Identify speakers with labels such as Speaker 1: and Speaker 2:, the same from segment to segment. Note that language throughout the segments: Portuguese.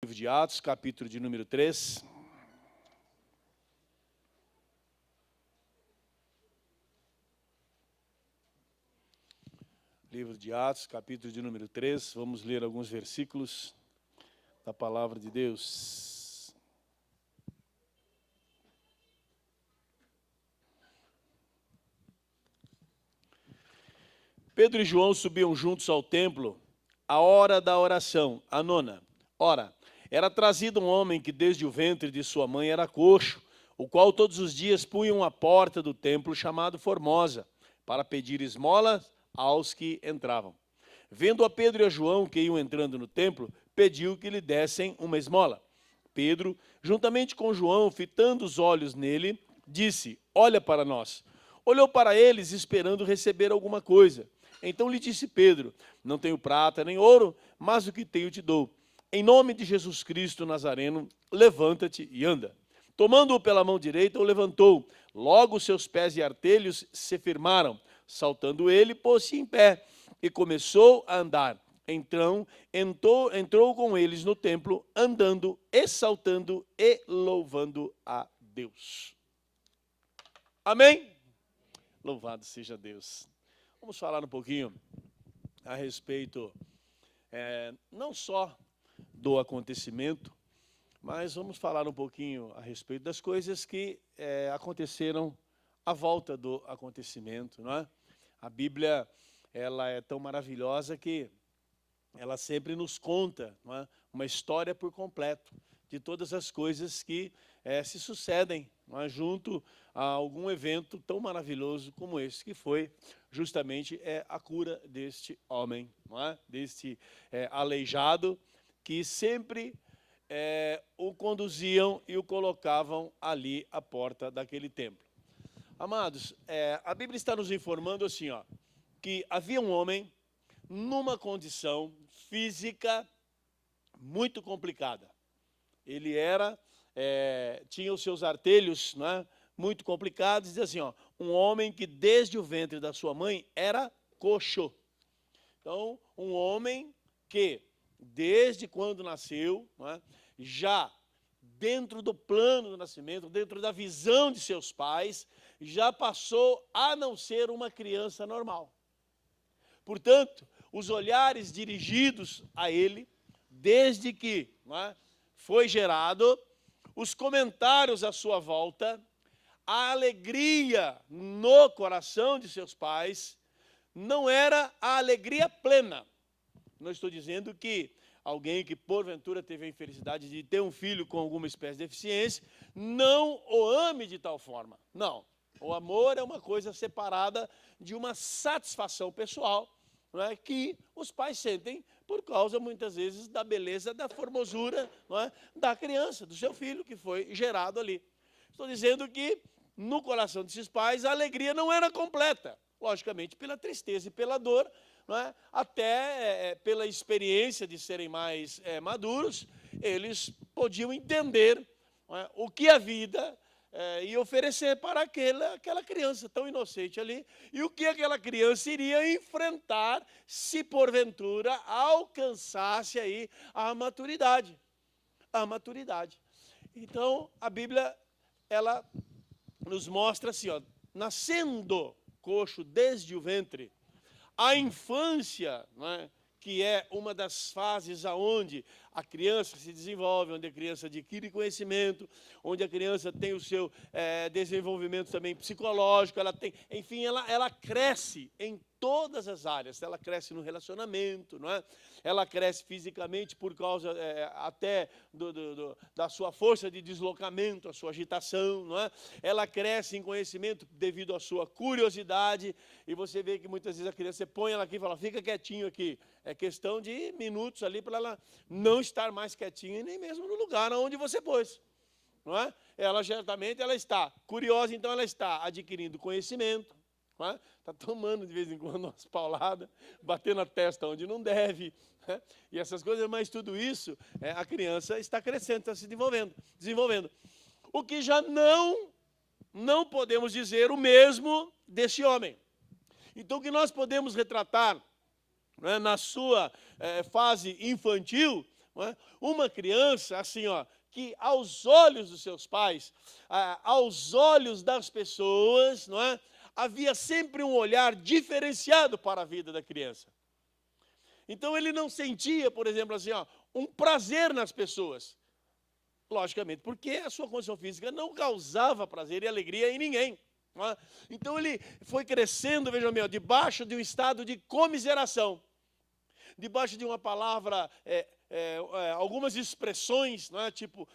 Speaker 1: Livro de Atos, capítulo de número 3. Livro de Atos, capítulo de número 3. Vamos ler alguns versículos da palavra de Deus. Pedro e João subiam juntos ao templo, à hora da oração, a nona. Ora, era trazido um homem que desde o ventre de sua mãe era coxo, o qual todos os dias punham à porta do templo chamado Formosa, para pedir esmolas aos que entravam. Vendo a Pedro e a João que iam entrando no templo, pediu que lhe dessem uma esmola. Pedro, juntamente com João, fitando os olhos nele, disse: olha para nós. Olhou para eles, esperando receber alguma coisa. Então lhe disse Pedro: não tenho prata nem ouro, mas o que tenho te dou. Em nome de Jesus Cristo Nazareno, levanta-te e anda. Tomando-o pela mão direita, o levantou. Logo seus pés e artelhos se firmaram. Saltando ele, pôs-se em pé e começou a andar. Então entrou com eles no templo, andando, exaltando e louvando a Deus. Amém? Louvado seja Deus. Vamos falar um pouquinho a respeito, não só do acontecimento, mas vamos falar um pouquinho a respeito das coisas que aconteceram à volta do acontecimento, não é? A Bíblia, ela é tão maravilhosa que ela sempre nos conta, não é, uma história por completo de todas as coisas que se sucedem, não é, junto a algum evento tão maravilhoso como esse, que foi justamente a cura deste homem, não é, deste aleijado, que sempre o conduziam e o colocavam ali à porta daquele templo. Amados, a Bíblia está nos informando assim, ó, que havia um homem numa condição física muito complicada. Ele tinha os seus artelhos, né, muito complicados, diz assim, ó, um homem que desde o ventre da sua mãe era coxo. Então, um homem que desde quando nasceu, né, já dentro do plano do nascimento, dentro da visão de seus pais, já passou a não ser uma criança normal. Portanto, os olhares dirigidos a ele, desde que, né, foi gerado, os comentários à sua volta, a alegria no coração de seus pais, não era a alegria plena. Não estou dizendo que alguém que porventura teve a infelicidade de ter um filho com alguma espécie de deficiência, não o ame de tal forma. Não. O amor é uma coisa separada de uma satisfação pessoal, não é, que os pais sentem por causa, muitas vezes, da beleza, da formosura, não é, da criança, do seu filho que foi gerado ali. Estou dizendo que no coração desses pais a alegria não era completa, logicamente pela tristeza e pela dor, não é? Até pela experiência de serem mais maduros, eles podiam entender, não é, o que a vida ia oferecer para aquela criança tão inocente ali, e o que aquela criança iria enfrentar se porventura alcançasse aí a maturidade. A maturidade. Então, a Bíblia, ela nos mostra assim, ó, nascendo coxo desde o ventre, a infância, né, que é uma das fases aonde a criança se desenvolve, onde a criança adquire conhecimento, onde a criança tem o seu desenvolvimento também psicológico, ela tem, enfim, ela cresce em todas as áreas. Ela cresce no relacionamento, não é? Ela cresce fisicamente por causa até da sua força de deslocamento, a sua agitação, não é? Ela cresce em conhecimento devido à sua curiosidade, e você vê que muitas vezes a criança, você põe ela aqui e fala, fica quietinho aqui. É questão de minutos ali para ela não estar mais quietinha, nem mesmo no lugar onde você pôs, não é? Ela certamente ela está curiosa, então ela está adquirindo conhecimento, não é? Está tomando de vez em quando umas pauladas, batendo a testa onde não deve, né? E essas coisas, mas tudo isso, a criança está crescendo, está se desenvolvendo. O que já não podemos dizer o mesmo desse homem. Então, o que nós podemos retratar, né, na sua fase infantil, não é? Uma criança, assim, ó, que aos olhos dos seus pais, aos olhos das pessoas, não é? Havia sempre um olhar diferenciado para a vida da criança. Então ele não sentia, por exemplo, assim, ó, um prazer nas pessoas. Logicamente, porque a sua condição física não causava prazer e alegria em ninguém. Não é? Então ele foi crescendo, vejam bem, debaixo de um estado de comiseração, debaixo de uma palavra, algumas expressões, não é? Tipo,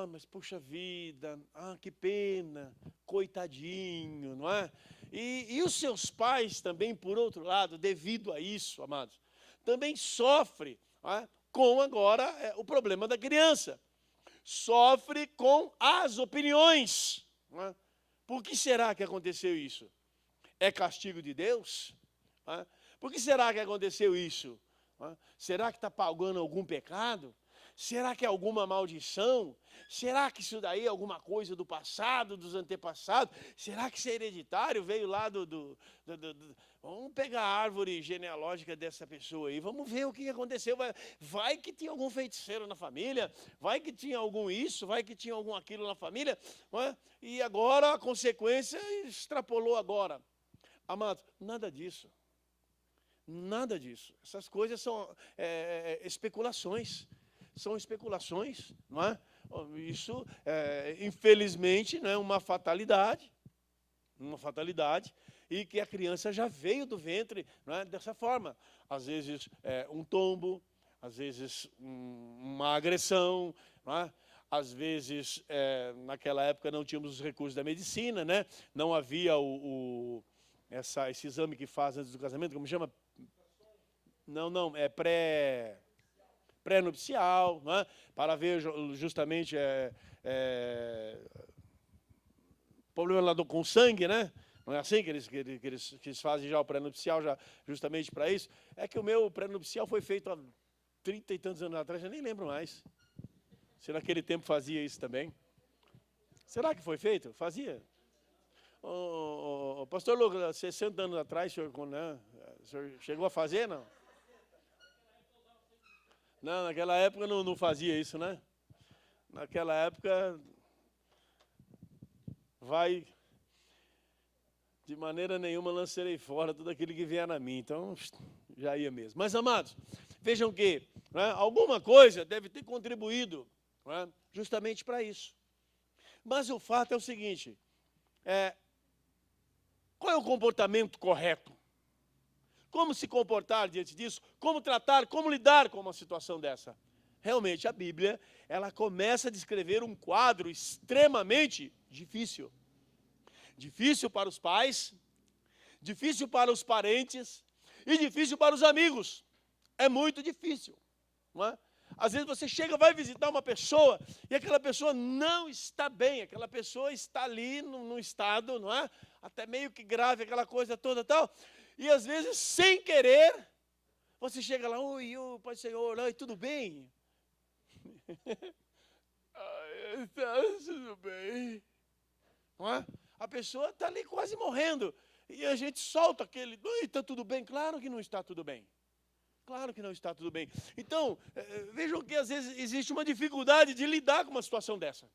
Speaker 1: mas puxa vida, que pena, coitadinho, não é? E os seus pais também, por outro lado, devido a isso, amados, também sofre, não é? Com agora o problema da criança. Sofre com as opiniões. Não é? Por que será que aconteceu isso? É castigo de Deus? Não é? Por que será que aconteceu isso? Não é? Será que está pagando algum pecado? Será que é alguma maldição? Será que isso daí é alguma coisa do passado, dos antepassados? Será que isso é hereditário? Veio lá Vamos pegar a árvore genealógica dessa pessoa aí, vamos ver o que aconteceu. Vai que tinha algum feiticeiro na família, vai que tinha algum isso, vai que tinha algum aquilo na família, não é? E agora a consequência extrapolou agora. Amados, nada disso. Nada disso. Essas coisas são especulações. São especulações, não é? Isso, infelizmente, não é uma fatalidade, e que a criança já veio do ventre, não é? Dessa forma. Às vezes um tombo, às vezes uma agressão, não é? Às vezes, naquela época não tínhamos os recursos da medicina, né? Não havia esse exame que faz antes do casamento, como chama? Não, é pré-nupcial, né? Para ver justamente problema lá com sangue, né? Não é assim que eles fazem já o pré-nupcial, já justamente para isso? É que o meu pré-nupcial foi feito há 30 e tantos anos atrás, já nem lembro mais. Se naquele tempo fazia isso também. Será que foi feito? Fazia? Pastor Lucas, 60 anos atrás, o senhor chegou a fazer, não? Não, naquela época não fazia isso, né? Naquela época, de maneira nenhuma lançarei fora tudo aquilo que vier na mim. Então, já ia mesmo. Mas, amados, vejam que alguma coisa deve ter contribuído justamente para isso. Mas o fato é o seguinte, qual é o comportamento correto? Como se comportar diante disso? Como tratar, como lidar com uma situação dessa? Realmente, a Bíblia, ela começa a descrever um quadro extremamente difícil. Difícil para os pais, difícil para os parentes e difícil para os amigos. É muito difícil, não é? Às vezes você chega, vai visitar uma pessoa e aquela pessoa não está bem, aquela pessoa está ali num estado, não é? Até meio que grave, aquela coisa toda tal. E às vezes, sem querer, você chega lá, oi, Pai Senhor, oi, tudo bem? Tá tudo bem. Não é? A pessoa está ali quase morrendo. E a gente solta aquele, oi, está tudo bem? Claro que não está tudo bem. Claro que não está tudo bem. Então, vejam que às vezes existe uma dificuldade de lidar com uma situação dessa.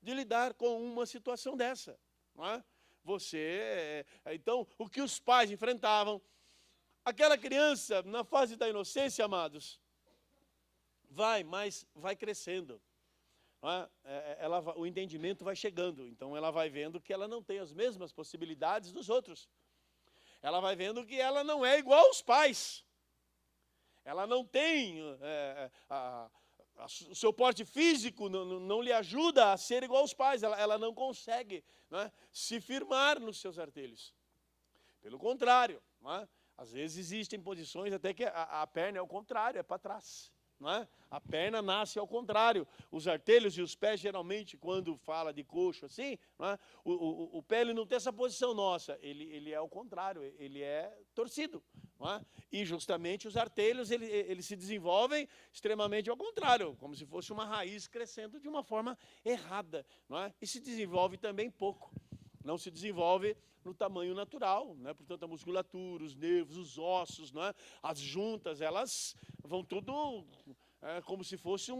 Speaker 1: De lidar com uma situação dessa. Não é? Então, o que os pais enfrentavam, aquela criança, na fase da inocência, amados, vai crescendo. O entendimento vai chegando, então ela vai vendo que ela não tem as mesmas possibilidades dos outros. Ela vai vendo que ela não é igual aos pais. Ela não tem, o seu porte físico não lhe ajuda a ser igual aos pais. Ela não consegue, não é, se firmar nos seus artelhos. Pelo contrário, não é? Às vezes existem posições até que a perna é ao contrário, é para trás. Não é? A perna nasce ao contrário. Os artelhos e os pés, geralmente, quando fala de coxo assim, não é? O pé ele não tem essa posição nossa, ele é ao contrário, ele é torcido. Não é? E justamente os artelhos eles se desenvolvem extremamente ao contrário, como se fosse uma raiz crescendo de uma forma errada. Não é? E se desenvolve também pouco. Não se desenvolve no tamanho natural, né? Portanto, a musculatura, os nervos, os ossos, não é? As juntas, elas vão tudo É como se fosse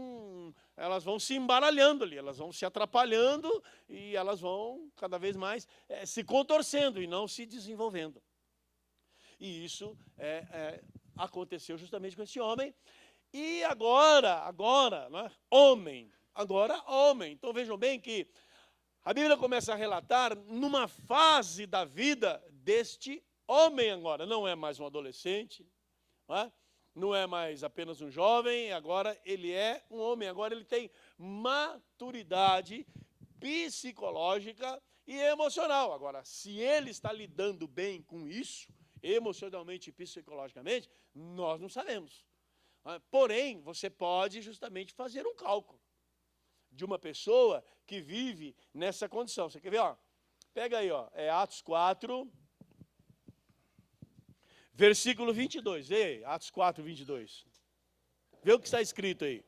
Speaker 1: elas vão se embaralhando ali, elas vão se atrapalhando e elas vão cada vez mais se contorcendo e não se desenvolvendo. E isso aconteceu justamente com esse homem. E agora, né, homem. Então vejam bem que a Bíblia começa a relatar numa fase da vida deste homem agora. Não é mais um adolescente, não é mais apenas um jovem, agora ele é um homem. Agora ele tem maturidade psicológica e emocional. Agora, se ele está lidando bem com isso, emocionalmente e psicologicamente, nós não sabemos. Porém, você pode justamente fazer um cálculo de uma pessoa que vive nessa condição. Você quer ver? Pega aí, Atos 4, versículo 22. Ei, Atos 4, 22. Vê o que está escrito aí.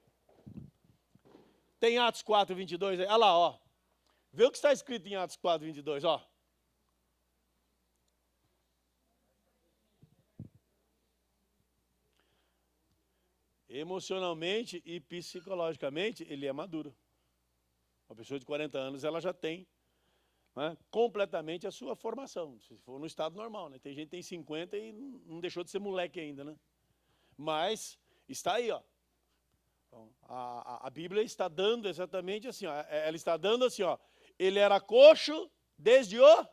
Speaker 1: Tem Atos 4, 22 aí? Olha lá, Vê o que está escrito em Atos 4, 22, Emocionalmente e psicologicamente, ele é maduro. Uma pessoa de 40 anos, ela já tem completamente a sua formação, se for no estado normal, né? Tem gente que tem 50 e não deixou de ser moleque ainda, né? Mas está aí, Então, a Bíblia está dando exatamente assim, ela está dando assim, ele era coxo desde o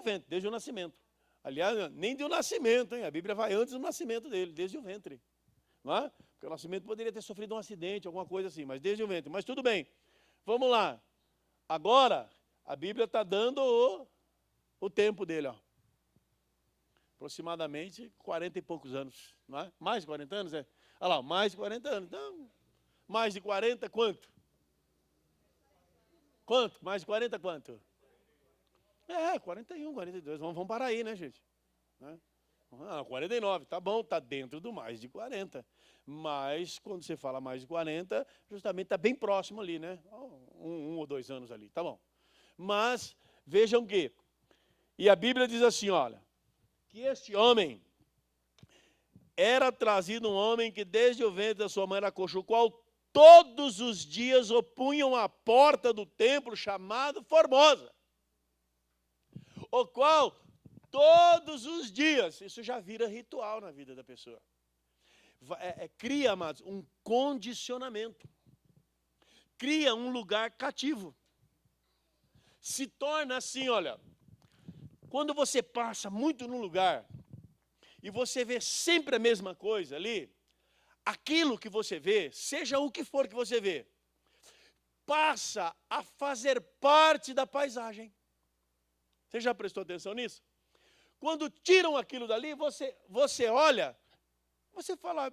Speaker 1: ventre, desde o nascimento. Aliás, nem do nascimento, hein? A Bíblia vai antes do nascimento dele, desde o ventre. Não é? Porque o nascimento poderia ter sofrido um acidente, alguma coisa assim, mas desde o ventre. Mas tudo bem, vamos lá. Agora, a Bíblia está dando o tempo dele, aproximadamente 40 e poucos anos, não é? Mais de 40 anos, Olha lá, mais de 40 anos. Então, mais de 40, quanto? Quanto? Mais de 40, quanto? 41, 42. Vamos parar aí, né, gente? 49, tá bom, tá dentro do mais de 40. Mas, quando você fala mais de 40, justamente está bem próximo ali, né? Um ou 2 anos ali, tá bom. Mas, vejam que, e a Bíblia diz assim, olha, que este homem era trazido um homem que desde o ventre da sua mãe era coxo, o qual todos os dias opunham a porta do templo chamado Formosa, o qual todos os dias, isso já vira ritual na vida da pessoa. Cria, amados, um condicionamento. Cria um lugar cativo. Se torna assim, olha, quando você passa muito num lugar e você vê sempre a mesma coisa ali, aquilo que você vê, seja o que for que você vê, passa a fazer parte da paisagem. Você já prestou atenção nisso? Quando tiram aquilo dali, você olha, você fala,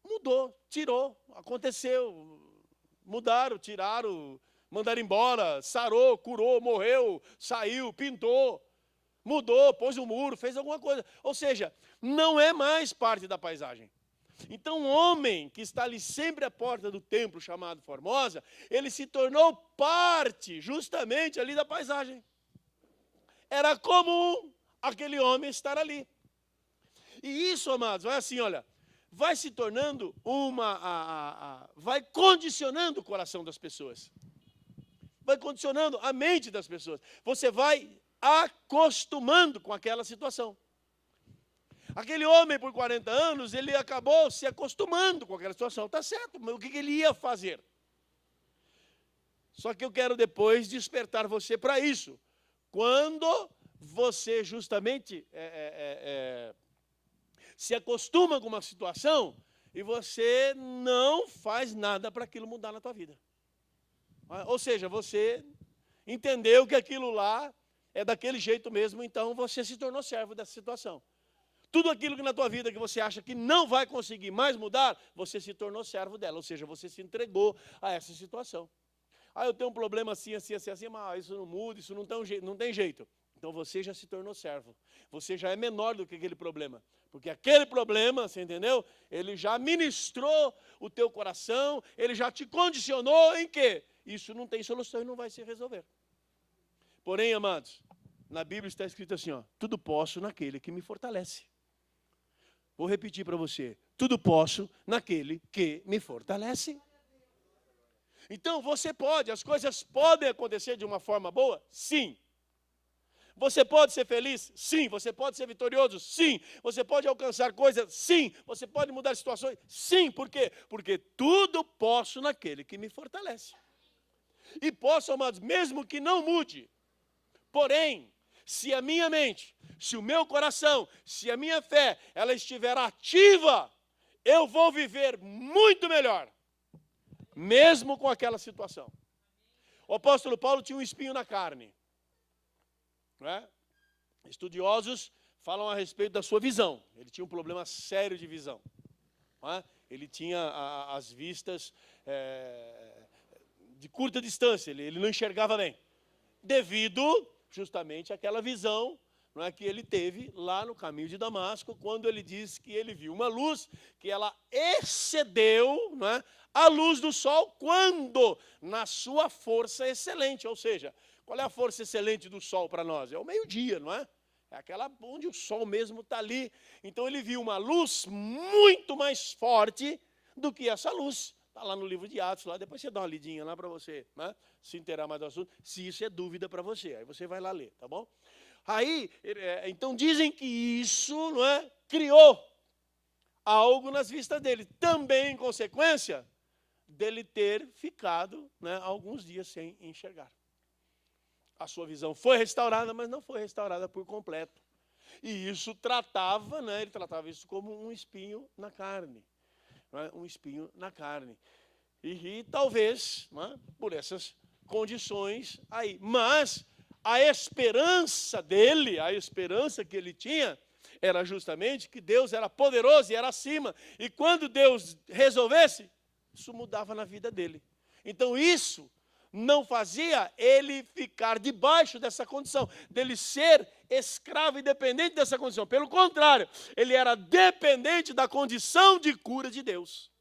Speaker 1: mudou, tirou, aconteceu, mudaram, tiraram, mandaram embora, sarou, curou, morreu, saiu, pintou, mudou, pôs um muro, fez alguma coisa. Ou seja, não é mais parte da paisagem. Então, o homem que está ali sempre à porta do templo chamado Formosa, ele se tornou parte justamente ali da paisagem. Era comum aquele homem estar ali. E isso, amados, vai assim, olha, vai se tornando vai condicionando o coração das pessoas. Vai condicionando a mente das pessoas. Você vai acostumando com aquela situação. Aquele homem, por 40 anos, ele acabou se acostumando com aquela situação. Está certo, mas o que ele ia fazer? Só que eu quero depois despertar você para isso. Quando você justamente se acostuma com uma situação e você não faz nada para aquilo mudar na tua vida. Ou seja, você entendeu que aquilo lá é daquele jeito mesmo, então você se tornou servo dessa situação. Tudo aquilo que na tua vida que você acha que não vai conseguir mais mudar, você se tornou servo dela, ou seja, você se entregou a essa situação. Eu tenho um problema assim, mas isso não muda, isso não tem jeito. Então você já se tornou servo. Você já é menor do que aquele problema. Porque aquele problema, você entendeu? Ele já ministrou o teu coração, ele já te condicionou em quê? Isso não tem solução e não vai se resolver. Porém, amados, na Bíblia está escrito assim, tudo posso naquele que me fortalece. Vou repetir para você. Tudo posso naquele que me fortalece. Então você pode, as coisas podem acontecer de uma forma boa? Sim. Você pode ser feliz? Sim. Você pode ser vitorioso? Sim. Você pode alcançar coisas? Sim. Você pode mudar situações? Sim. Por quê? Porque tudo posso naquele que me fortalece. E posso, amados, mesmo que não mude. Porém, se a minha mente, se o meu coração, se a minha fé, ela estiver ativa, eu vou viver muito melhor, mesmo com aquela situação. O apóstolo Paulo tinha um espinho na carne. Não é? Estudiosos falam a respeito da sua visão. Ele tinha um problema sério de visão. Não é? Ele tinha as vistas de curta distância, ele não enxergava bem, devido justamente àquela visão, não é, que ele teve lá no caminho de Damasco, quando ele diz que ele viu uma luz, que ela excedeu, não é, a luz do sol, quando na sua força excelente. Ou seja, qual é a força excelente do sol para nós? É o meio-dia, não é? É aquela onde o sol mesmo está ali. Então ele viu uma luz muito mais forte do que essa luz. Está lá no livro de Atos, lá, depois você dá uma lidinha lá para você, né, se inteirar mais do assunto, se isso é dúvida para você, aí você vai lá ler, tá bom? Aí, então dizem que isso, não é, criou algo nas vistas dele, também em consequência dele ter ficado, né, alguns dias sem enxergar. A sua visão foi restaurada, mas não foi restaurada por completo. E isso tratava, né, ele tratava isso como um espinho na carne. Um espinho na carne. E talvez, por essas condições aí. Mas a esperança dele, a esperança que ele tinha, era justamente que Deus era poderoso e era acima. E quando Deus resolvesse, isso mudava na vida dele. Então isso não fazia ele ficar debaixo dessa condição, dele ser escravo e dependente dessa condição. Pelo contrário, ele era dependente da condição de cura de Deus.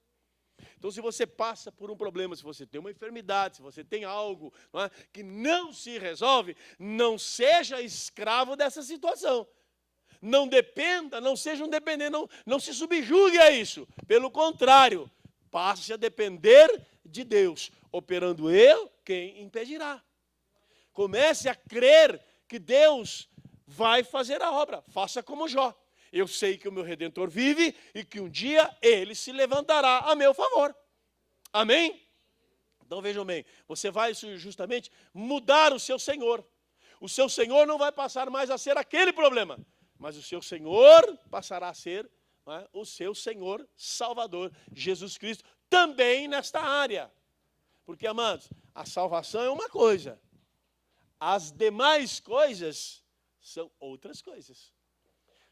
Speaker 1: Então, se você passa por um problema, se você tem uma enfermidade, se você tem algo, não é, que não se resolve, não seja escravo dessa situação. Não dependa, não seja um dependente, não se subjugue a isso. Pelo contrário, passe a depender de Deus. Operando eu, quem impedirá? Comece a crer que Deus vai fazer a obra. Faça como Jó. Eu sei que o meu Redentor vive e que um dia ele se levantará a meu favor. Amém? Então vejam bem, você vai justamente mudar o seu Senhor. O seu Senhor não vai passar mais a ser aquele problema, mas o seu Senhor passará a ser, não é, o seu Senhor Salvador, Jesus Cristo, também nesta área. Porque, amados, a salvação é uma coisa, as demais coisas são outras coisas.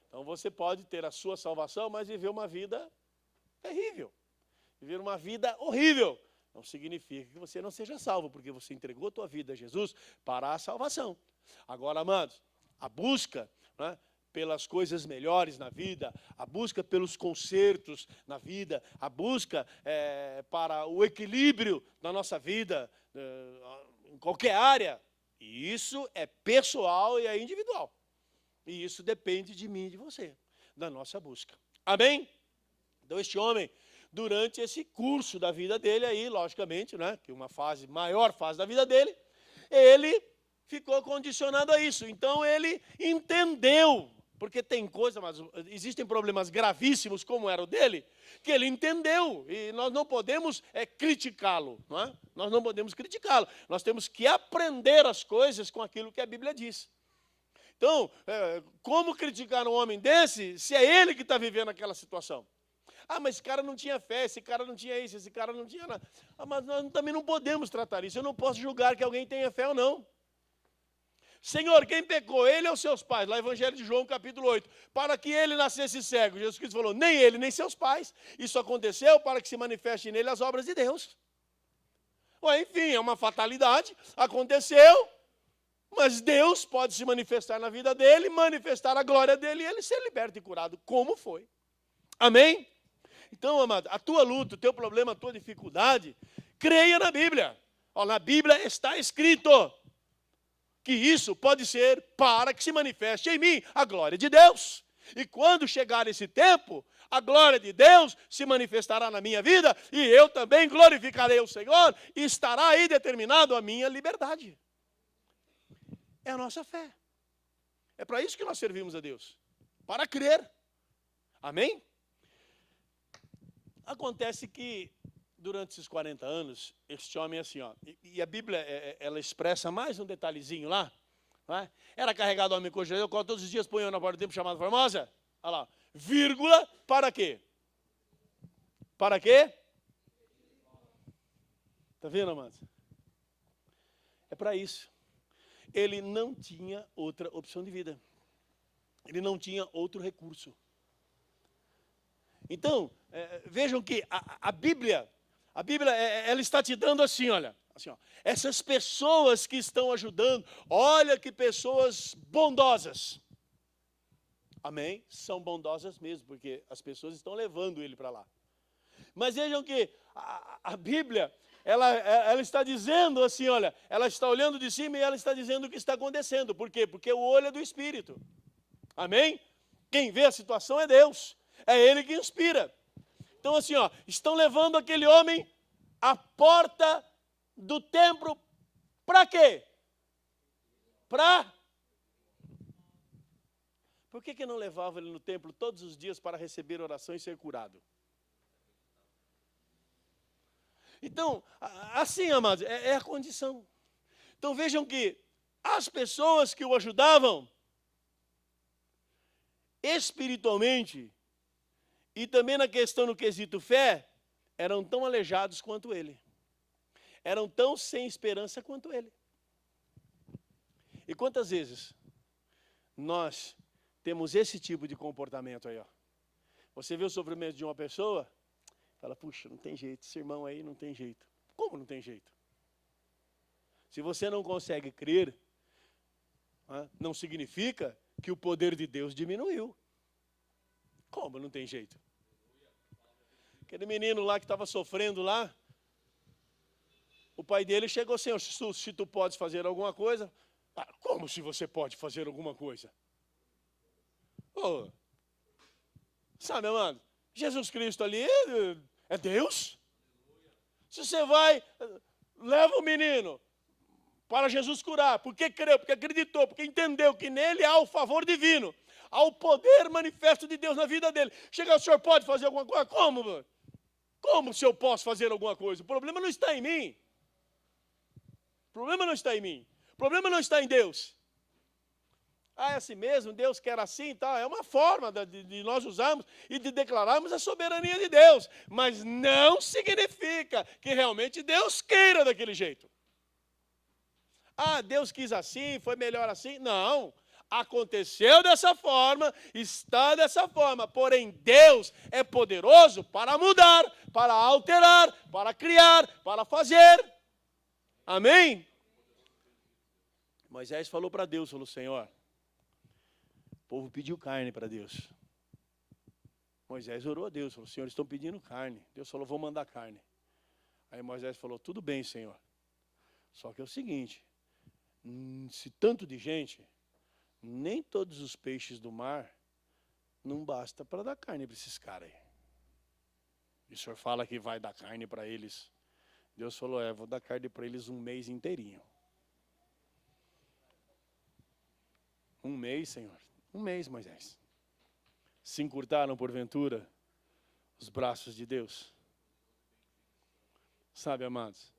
Speaker 1: Então você pode ter a sua salvação, mas viver uma vida terrível, viver uma vida horrível. Não significa que você não seja salvo, porque você entregou a tua vida a Jesus para a salvação. Agora, amados, a busca, né, pelas coisas melhores na vida, a busca pelos consertos na vida, a busca para o equilíbrio na nossa vida, em qualquer área, isso é pessoal e é individual. E isso depende de mim e de você, da nossa busca. Amém? Então, este homem, durante esse curso da vida dele aí, logicamente, né, que uma fase, maior fase da vida dele, ele ficou condicionado a isso. Então, ele entendeu, porque tem coisa, mas existem problemas gravíssimos, como era o dele, que ele entendeu. E nós não podemos criticá-lo, não é? Nós não podemos criticá-lo. Nós temos que aprender as coisas com aquilo que a Bíblia diz. Então, como criticar um homem desse, se é ele que está vivendo aquela situação? Ah, mas esse cara não tinha fé, esse cara não tinha isso, esse cara não tinha nada. Ah, mas nós também não podemos tratar isso. Eu não posso julgar que alguém tenha fé ou não. Senhor, quem pecou? Ele ou seus pais? Lá Evangelho de João, capítulo 8. Para que ele nascesse cego. Jesus Cristo falou, nem ele, nem seus pais. Isso aconteceu para que se manifeste nele as obras de Deus. Ué, enfim, é uma fatalidade. Aconteceu. Mas Deus pode se manifestar na vida dele, manifestar a glória dele e ele ser liberto e curado, como foi. Amém? Então, amado, a tua luta, o teu problema, a tua dificuldade, creia na Bíblia. Ó, na Bíblia está escrito que isso pode ser para que se manifeste em mim a glória de Deus. E quando chegar esse tempo, a glória de Deus se manifestará na minha vida e eu também glorificarei o Senhor e estará aí determinado a minha liberdade. É a nossa fé. É para isso que nós servimos a Deus. Para crer. Amém? Acontece que durante esses 40 anos, este homem é assim, ó, e a Bíblia, ela expressa mais um detalhezinho lá, não é? Era carregado homem com judeu, qual todos os dias punham na porta do templo chamado Formosa, olha lá, vírgula, para quê? Para quê? Está vendo, amados? É para isso. Ele não tinha outra opção de vida. Ele não tinha outro recurso. Então, vejam que a Bíblia, ela está te dando assim, olha, assim, ó, essas pessoas que estão ajudando, olha que pessoas bondosas. Amém? São bondosas mesmo, porque as pessoas estão levando ele para lá. Mas vejam que a Bíblia, ela está dizendo assim, olha, ela está olhando de cima e ela está dizendo o que está acontecendo. Por quê? Porque o olho é do Espírito. Amém? Quem vê a situação é Deus. É Ele que inspira. Então assim, ó, estão levando aquele homem à porta do templo. Para quê? Por que não levava ele no templo todos os dias para receber oração e ser curado? Então, assim, amados, é a condição. Então vejam que as pessoas que o ajudavam espiritualmente e também na questão no quesito fé, eram tão aleijados quanto ele. Eram tão sem esperança quanto ele. E quantas vezes nós temos esse tipo de comportamento aí, ó. Você vê o sofrimento de uma pessoa, fala, puxa, não tem jeito, esse irmão aí não tem jeito. Como não tem jeito? Se você não consegue crer, não significa que o poder de Deus diminuiu. Como não tem jeito? Aquele menino lá que estava sofrendo lá, o pai dele chegou assim, se tu podes fazer alguma coisa. Como se você pode fazer alguma coisa? Oh, sabe, amado, Jesus Cristo ali é Deus. Se você vai, leva o menino para Jesus curar, porque creu, porque acreditou, porque entendeu que nele há o favor divino, há o poder manifesto de Deus na vida dele. Chega, o senhor pode fazer alguma coisa? Como, mano? Como se eu posso fazer alguma coisa? O problema não está em mim. O problema não está em mim. O problema não está em Deus. É assim mesmo, Deus quer assim e tal. É uma forma de nós usarmos e de declararmos a soberania de Deus. Mas não significa que realmente Deus queira daquele jeito. Deus quis assim, foi melhor assim. Não. Aconteceu dessa forma, está dessa forma, porém Deus é poderoso para mudar, para alterar, para criar, para fazer. Amém? Moisés falou para Deus, falou, Senhor, o povo pediu carne para Deus. Moisés orou a Deus, falou, Senhor, estão pedindo carne. Deus falou, vou mandar carne. Aí Moisés falou, tudo bem, Senhor. Só que é o seguinte, se tanto de gente, nem todos os peixes do mar não basta para dar carne para esses caras aí. E o senhor fala que vai dar carne para eles. Deus falou, vou dar carne para eles um mês inteirinho. Um mês, Senhor. Um mês, Moisés. Se encurtaram, porventura, os braços de Deus. Sabe, amados,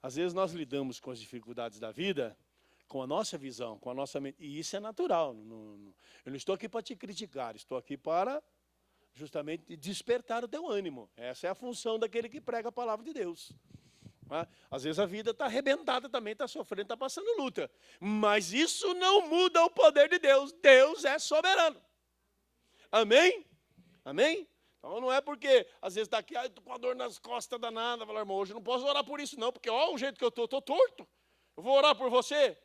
Speaker 1: às vezes nós lidamos com as dificuldades da vida com a nossa visão, com a nossa mente. E isso é natural. Eu não estou aqui para te criticar, estou aqui para justamente despertar o teu ânimo. Essa é a função daquele que prega a palavra de Deus. Às vezes a vida está arrebentada também, está sofrendo, está passando luta. Mas isso não muda o poder de Deus. Deus é soberano. Amém? Amém? Então não é porque às vezes está aqui, estou com a dor nas costas danada. Fala, irmão, hoje eu não posso orar por isso não, porque olha o jeito que eu estou torto. Eu vou orar por você.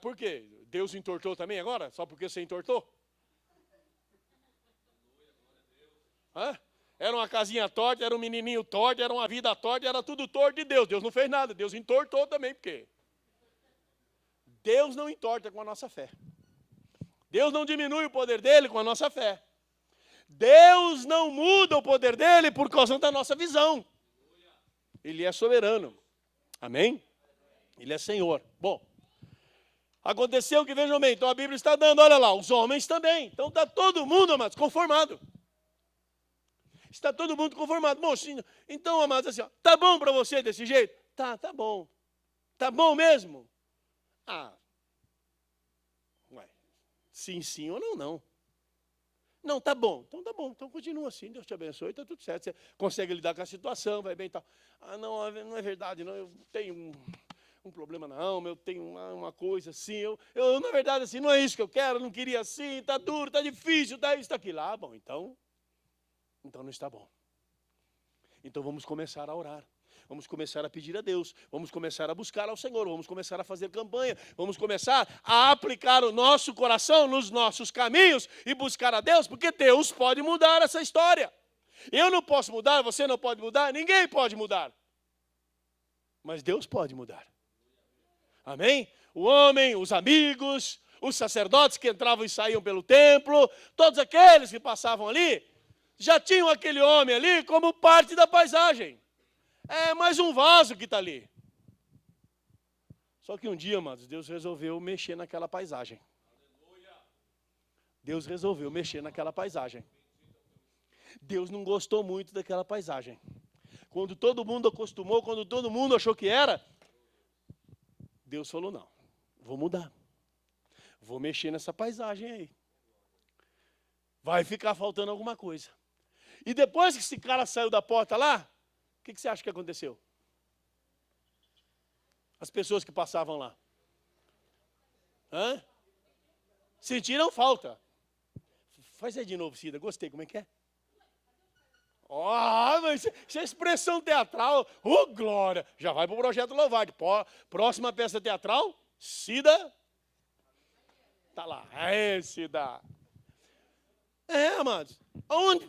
Speaker 1: Por quê? Deus entortou também agora? Só porque você entortou? Era uma casinha torta, era um menininho torto, era uma vida torta, era tudo torto de Deus. Deus não fez nada, Deus entortou também, porque Deus não entorta com a nossa fé. Deus não diminui o poder dele com a nossa fé. Deus não muda o poder dele por causa da nossa visão. Ele é soberano. Amém? Ele é Senhor. Bom, aconteceu que, vejam bem, então a Bíblia está dando, olha lá, os homens também. Então está todo mundo, amados, conformado. Está todo mundo conformado. Bom, então, amados, assim, ó, tá bom para você desse jeito? Tá bom. Tá bom mesmo? Ué, sim ou não. Não, tá bom. Então tá bom. Então continua assim. Deus te abençoe, está tudo certo. Você consegue lidar com a situação, vai bem e tal. Não é verdade, não. Eu tenho um problema na alma, eu tenho uma coisa assim. Eu, na verdade, assim, não é isso que eu quero, eu não queria assim, tá duro, tá difícil, tá isso, tá aquilo. Bom, então não está bom. Então vamos começar a orar. Vamos começar a pedir a Deus, vamos começar a buscar ao Senhor, vamos começar a fazer campanha, vamos começar a aplicar o nosso coração nos nossos caminhos e buscar a Deus, porque Deus pode mudar essa história. Eu não posso mudar, você não pode mudar, ninguém pode mudar. Mas Deus pode mudar. Amém? O homem, os amigos, os sacerdotes que entravam e saíam pelo templo, todos aqueles que passavam ali, já tinham aquele homem ali como parte da paisagem. É mais um vaso que está ali. Só que um dia, amados, Deus resolveu mexer naquela paisagem. Deus resolveu mexer naquela paisagem. Deus não gostou muito daquela paisagem. Quando todo mundo acostumou, quando todo mundo achou que era, Deus falou, não, vou mudar. Vou mexer nessa paisagem aí. Vai ficar faltando alguma coisa. E depois que esse cara saiu da porta lá, o que você acha que aconteceu? As pessoas que passavam lá. Sentiram falta. Faz aí de novo, Cida. Gostei. Como é que é? Mas isso é expressão teatral. Glória. Já vai para o Projeto Louvade. Próxima peça teatral, Cida. Tá lá. Cida. Amados. Aonde?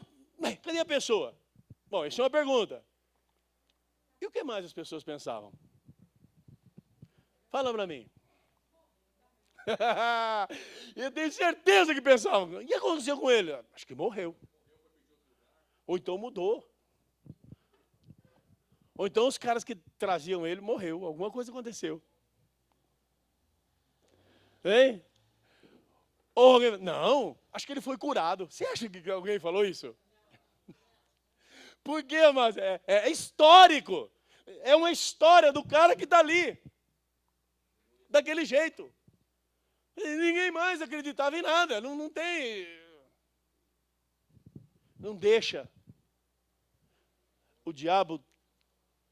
Speaker 1: Cadê a pessoa? Bom, essa é uma pergunta. E o que mais as pessoas pensavam? Fala para mim. Eu tenho certeza que pensavam. O que aconteceu com ele? Acho que morreu. Ou então mudou. Ou então os caras que traziam ele morreu. Alguma coisa aconteceu. Hein? Ou alguém... Não, acho que ele foi curado. Você acha que alguém falou isso? Por quê, mas é histórico. É uma história do cara que está ali. Daquele jeito. E ninguém mais acreditava em nada. Não tem. Não deixa o diabo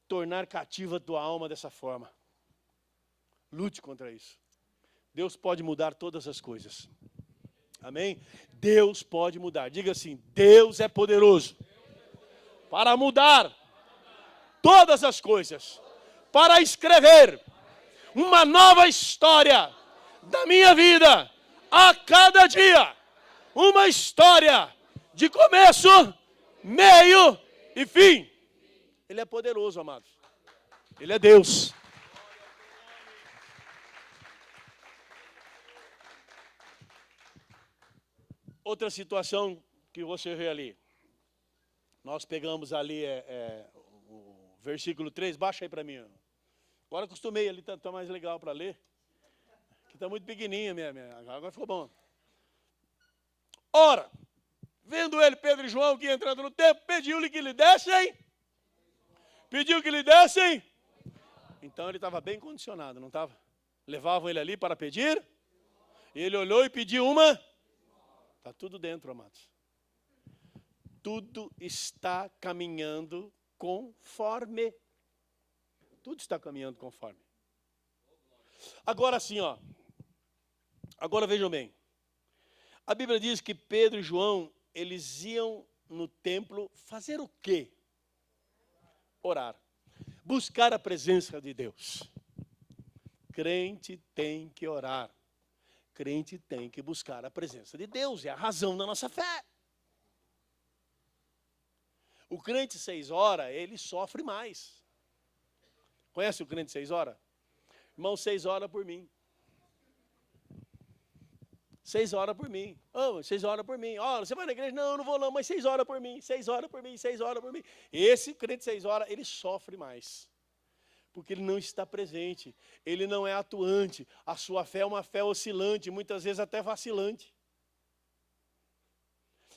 Speaker 1: tornar cativa a tua alma dessa forma. Lute contra isso. Deus pode mudar todas as coisas. Amém? Deus pode mudar. Diga assim, Deus é poderoso para mudar todas as coisas, para escrever uma nova história da minha vida a cada dia. Uma história de começo, meio e fim. Ele é poderoso, amados. Ele é Deus. Outra situação que você vê ali. Nós pegamos ali o versículo 3, baixa aí para mim. Agora acostumei, ali está mais legal para ler. Aqui está muito pequenininha, agora ficou bom. Ora, vendo ele, Pedro e João, que ia entrando no templo, pediu-lhe que lhe dessem. Pediu que lhe dessem. Então ele estava bem condicionado, não estava? Levavam ele ali para pedir. E ele olhou e pediu uma. Está tudo dentro, amados. Tudo está caminhando conforme. Tudo está caminhando conforme. Agora sim, ó. Agora vejam bem. A Bíblia diz que Pedro e João, eles iam no templo fazer o quê? Orar. Buscar a presença de Deus. Crente tem que orar. Crente tem que buscar a presença de Deus. É a razão da nossa fé. O crente 6 horas, ele sofre mais. Conhece o crente 6 horas? Irmão, 6 horas por mim. 6 horas por mim. Oh, 6 horas por mim. Oh, você vai na igreja? Não, eu não vou não, mas 6 horas por mim, 6 horas por mim, 6 horas por mim. Esse crente de 6 horas, ele sofre mais. Porque ele não está presente, ele não é atuante. A sua fé é uma fé oscilante, muitas vezes até vacilante.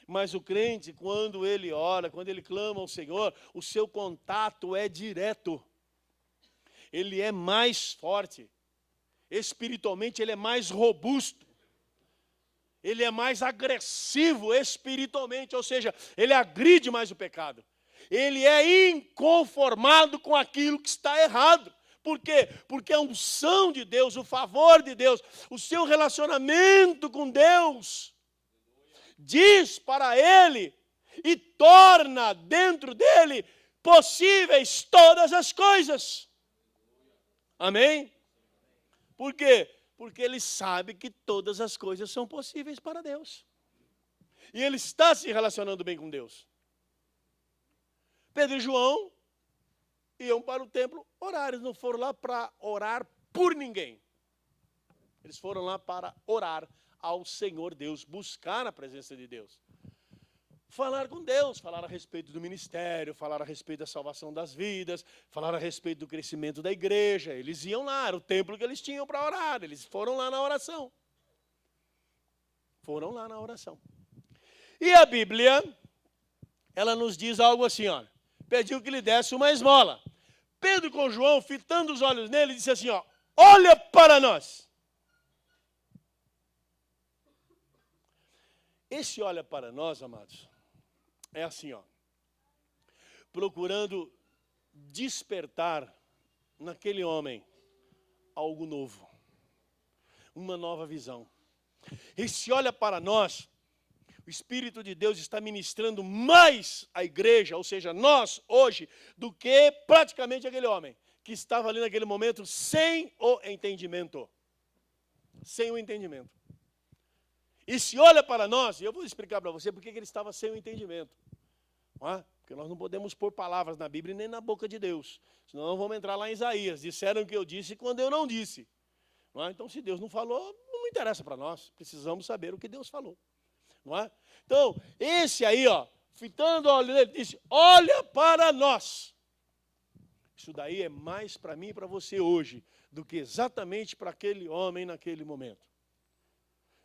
Speaker 1: Mas o crente, quando ele ora, quando ele clama ao Senhor, o seu contato é direto. Ele é mais forte. Espiritualmente, ele é mais robusto. Ele é mais agressivo espiritualmente, ou seja, ele agride mais o pecado. Ele é inconformado com aquilo que está errado. Por quê? Porque a unção de Deus, o favor de Deus, o seu relacionamento com Deus, diz para ele e torna dentro dele possíveis todas as coisas. Amém? Por quê? Porque ele sabe que todas as coisas são possíveis para Deus. E ele está se relacionando bem com Deus. Pedro e João iam para o templo orar. Eles não foram lá para orar por ninguém. Eles foram lá para orar ao Senhor Deus, buscar a presença de Deus. Falar com Deus, falar a respeito do ministério, falar a respeito da salvação das vidas, falar a respeito do crescimento da igreja. Eles iam lá, era o templo que eles tinham para orar, eles foram lá na oração. Foram lá na oração. E a Bíblia, ela nos diz algo assim, ó, pediu que lhe desse uma esmola. Pedro com João, fitando os olhos nele, disse assim, ó, olha para nós. Esse olha para nós, amados, é assim, ó, procurando despertar naquele homem algo novo, uma nova visão. Esse olha para nós, o Espírito de Deus está ministrando mais a igreja, ou seja, nós hoje, do que praticamente aquele homem que estava ali naquele momento sem o entendimento. Sem o entendimento. E se olha para nós, e eu vou explicar para você por que ele estava sem o entendimento. Não é? Porque nós não podemos pôr palavras na Bíblia nem na boca de Deus. Senão nós vamos entrar lá em Isaías. Disseram que eu disse quando eu não disse. Não é? Então, se Deus não falou, não interessa para nós. Precisamos saber o que Deus falou. Não é? Então, esse aí, ó, fitando o olho dele, disse, olha para nós. Isso daí é mais para mim e para você hoje, do que exatamente para aquele homem naquele momento.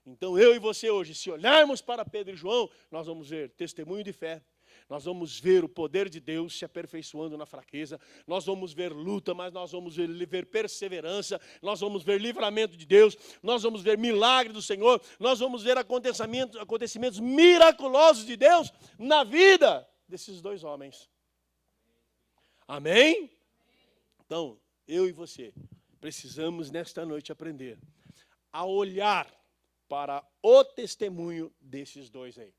Speaker 1: Então, eu e você hoje, se olharmos para Pedro e João, nós vamos ver testemunho de fé, nós vamos ver o poder de Deus se aperfeiçoando na fraqueza, nós vamos ver luta, mas nós vamos ver perseverança, nós vamos ver livramento de Deus, nós vamos ver milagre do Senhor, nós vamos ver acontecimentos miraculosos de Deus na vida desses dois homens. Amém? Então, eu e você precisamos nesta noite aprender a olhar para o testemunho desses dois aí.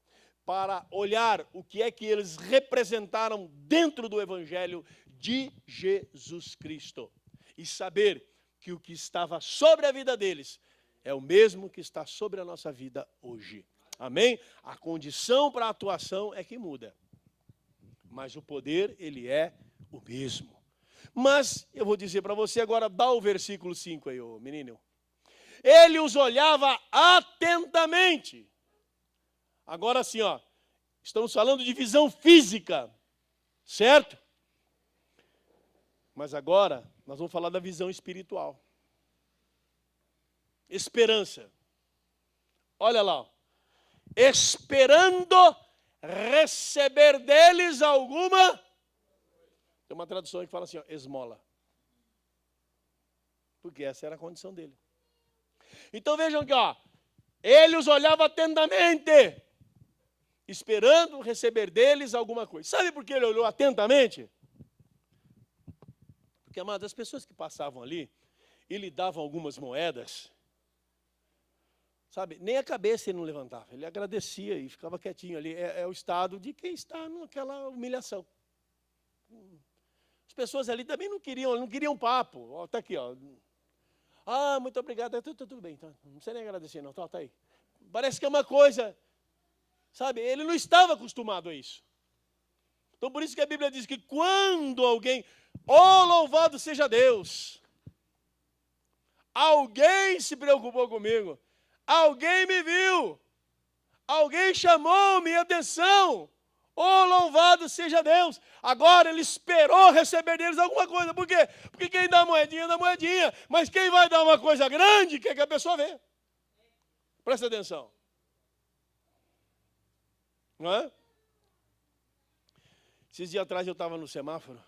Speaker 1: Para olhar o que é que eles representaram dentro do Evangelho de Jesus Cristo. E saber que o que estava sobre a vida deles é o mesmo que está sobre a nossa vida hoje. Amém? A condição para a atuação é que muda. Mas o poder, ele é o mesmo. Mas, eu vou dizer para você agora, dá o versículo 5 aí, ô menino. Ele os olhava atentamente. Agora sim, ó, estamos falando de visão física, certo? Mas agora nós vamos falar da visão espiritual. Esperança. Olha lá, ó. Esperando receber deles alguma. Tem uma tradução que fala assim, ó, esmola. Porque essa era a condição dele. Então vejam aqui, ó, ele os olhava atentamente, esperando receber deles alguma coisa. Sabe por que ele olhou atentamente? Porque, amados, as pessoas que passavam ali e lhe davam algumas moedas, sabe, nem a cabeça ele não levantava, ele agradecia e ficava quietinho ali. É o estado de quem está naquela humilhação. As pessoas ali também não queriam papo. Está aqui, ó. Ah, muito obrigado, tudo bem, então, não precisa nem agradecer não, tá aí. Parece que é uma coisa, sabe, ele não estava acostumado a isso. Então por isso que a Bíblia diz que quando alguém, louvado seja Deus, alguém se preocupou comigo, alguém me viu, alguém chamou minha atenção. Oh, louvado seja Deus. Agora ele esperou receber deles alguma coisa. Por quê? Porque quem dá moedinha, dá moedinha. Mas quem vai dar uma coisa grande, quer que a pessoa vê. Presta atenção. Não é? Esses dias atrás eu estava no semáforo.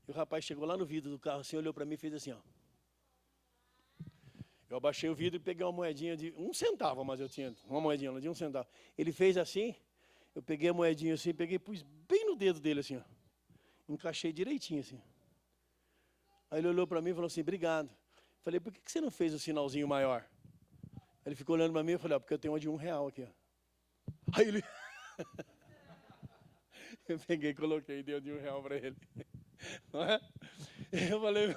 Speaker 1: E o rapaz chegou lá no vidro do carro, assim, olhou para mim e fez assim, ó. Eu abaixei o vidro e peguei uma moedinha de 1 centavo, mas eu tinha uma moedinha de 1 centavo. Ele fez assim, eu peguei a moedinha assim, peguei e pus bem no dedo dele assim, ó. Encaixei direitinho assim. Aí ele olhou para mim e falou assim, obrigado. Falei, por que você não fez o sinalzinho maior? Aí ele ficou olhando para mim e falei, porque eu tenho uma de R$1 aqui, ó. Aí ele... Eu peguei e coloquei e dei de R$1 para ele. Não é? Eu falei,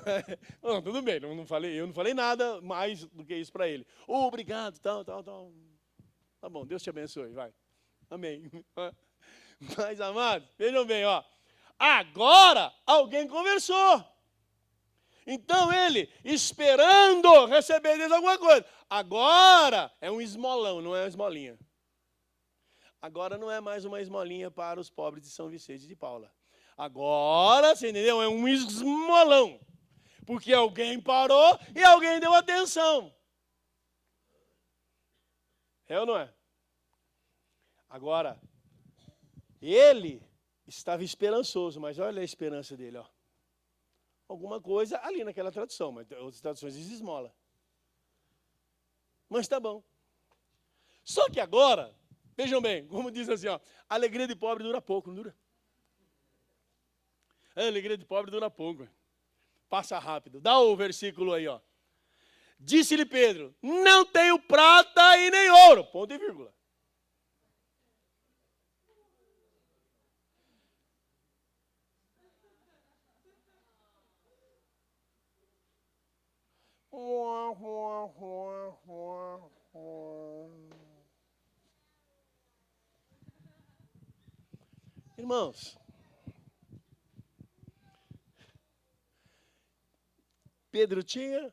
Speaker 1: não, tudo bem, eu não falei nada mais do que isso para ele. Obrigado, tal. Tá bom, Deus te abençoe, vai. Amém. Mas, amados, vejam bem, ó. Agora alguém conversou. Então ele, esperando receber deles alguma coisa. Agora é um esmolão, não é uma esmolinha. Agora não é mais uma esmolinha para os pobres de São Vicente de Paula. Agora, você entendeu? É um esmolão. Porque alguém parou e alguém deu atenção. É ou não é? Agora, ele estava esperançoso, mas olha a esperança dele, ó. Alguma coisa ali naquela tradução, mas outras traduções diz esmola. Mas tá bom. Só que agora, vejam bem, como diz assim, ó, a alegria de pobre dura pouco, não dura? A alegria de pobre dura pouco. Passa rápido. Dá o versículo aí, ó. Disse-lhe Pedro, não tenho prata e nem ouro. Ponto e vírgula. Irmãos, Pedro tinha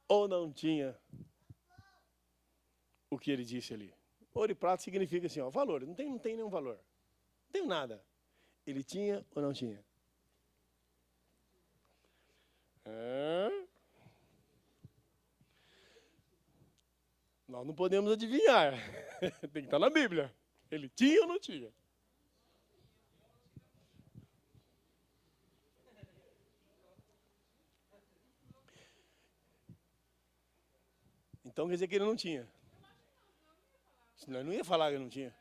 Speaker 1: ou não tinha o que ele disse ali? Ouro e prata significa assim, ó, valor, não tem nenhum valor. Não tem nada. Ele tinha ou não tinha? Nós não podemos adivinhar. Tem que estar na Bíblia. Ele tinha ou não tinha? Então quer dizer que ele não tinha. Senão ele não ia falar que ele não tinha.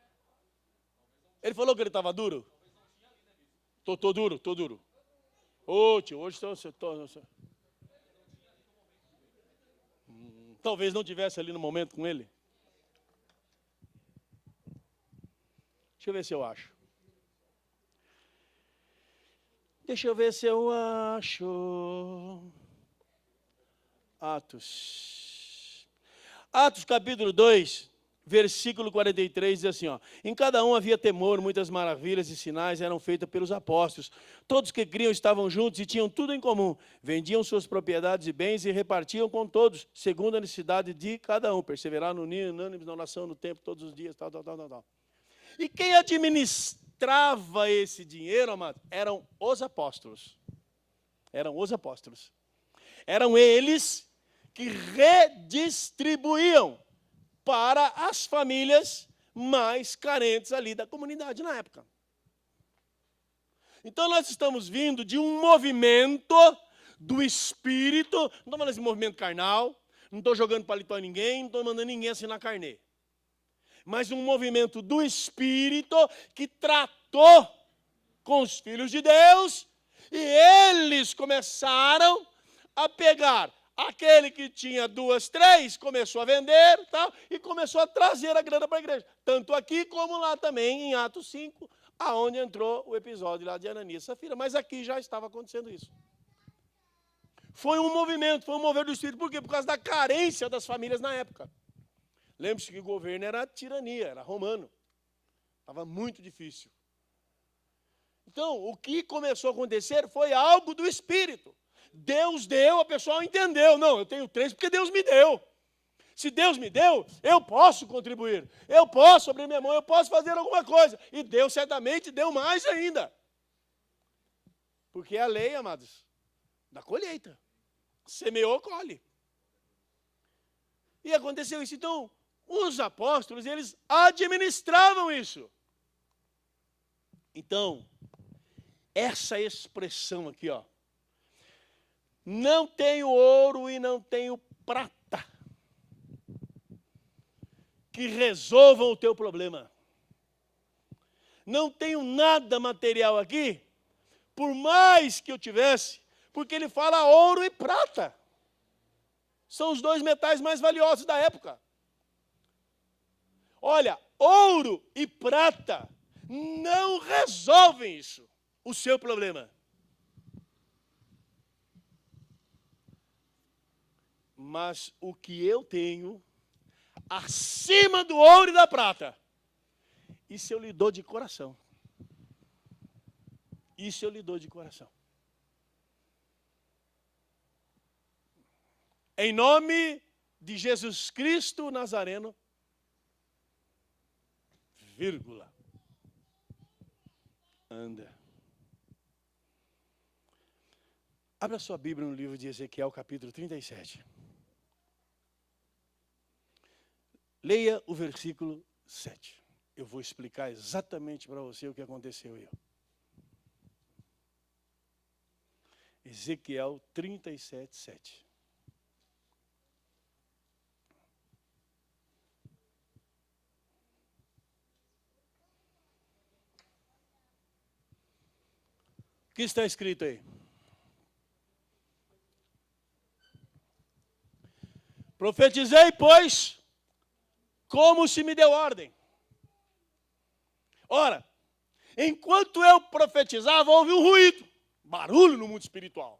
Speaker 1: Ele falou que ele estava duro? Tô duro. Ô, tio, hoje estou... Talvez não tivesse ali no momento com ele. Deixa eu ver se eu acho. Atos capítulo 2, versículo 43, diz assim, ó. Em cada um havia temor, muitas maravilhas e sinais eram feitas pelos apóstolos. Todos que criam estavam juntos e tinham tudo em comum. Vendiam suas propriedades e bens e repartiam com todos, segundo a necessidade de cada um. Perseveraram unânimes na oração, no tempo, todos os dias, tal. E quem administrava esse dinheiro, amado, eram os apóstolos. Eram eles que redistribuíam para as famílias mais carentes ali da comunidade na época. Então nós estamos vindo de um movimento do Espírito, não estou falando desse movimento carnal, não estou jogando paletó em ninguém, não estou mandando ninguém assinar carnê. Mas um movimento do Espírito que tratou com os filhos de Deus e eles começaram a pegar aquele que tinha 2, 3, começou a vender tal, e começou a trazer a grana para a igreja. Tanto aqui como lá também em Atos 5, aonde entrou o episódio lá de Ananias e Safira. Mas aqui já estava acontecendo isso. Foi um movimento, foi um mover do Espírito. Por quê? Por causa da carência das famílias na época. Lembre-se que o governo era tirania, era romano. Estava muito difícil. Então, o que começou a acontecer foi algo do Espírito. Deus deu, a pessoa entendeu. Não, eu tenho 3 porque Deus me deu.
Speaker 2: Se Deus me deu, eu posso contribuir. Eu posso abrir minha mão, eu posso fazer alguma coisa. E Deus certamente deu mais ainda. Porque é a lei, amados, da colheita. Semeou, colhe. E aconteceu isso. Então, os apóstolos, eles administravam isso. Então, essa expressão aqui, ó. Não tenho ouro e não tenho prata que resolvam o teu problema. Não tenho nada material aqui, por mais que eu tivesse, porque ele fala ouro e prata. São os dois metais mais valiosos da época. Olha, ouro e prata não resolvem isso, o seu problema. Mas o que eu tenho, acima do ouro e da prata, isso eu lhe dou de coração. Isso eu lhe dou de coração. Em nome de Jesus Cristo Nazareno, vírgula, anda. Abra sua Bíblia no livro de Ezequiel, capítulo 37. Leia o versículo 7. Eu vou explicar exatamente para você o que aconteceu aí. Ezequiel 37, 7. O que está escrito aí? Profetizei, pois, como se me deu ordem. Ora, enquanto eu profetizava, houve um ruído, barulho no mundo espiritual.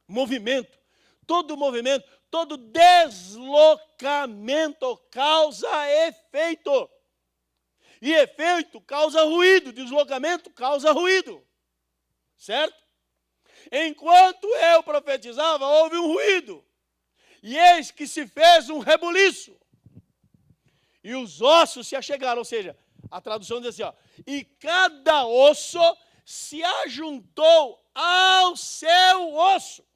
Speaker 2: Movimento, todo deslocamento causa efeito. E efeito causa ruído, deslocamento causa ruído. Certo? Enquanto eu profetizava, houve um ruído. E eis que se fez um rebuliço. E os ossos se achegaram, ou seja, a tradução diz assim, ó, e cada osso se ajuntou ao seu osso.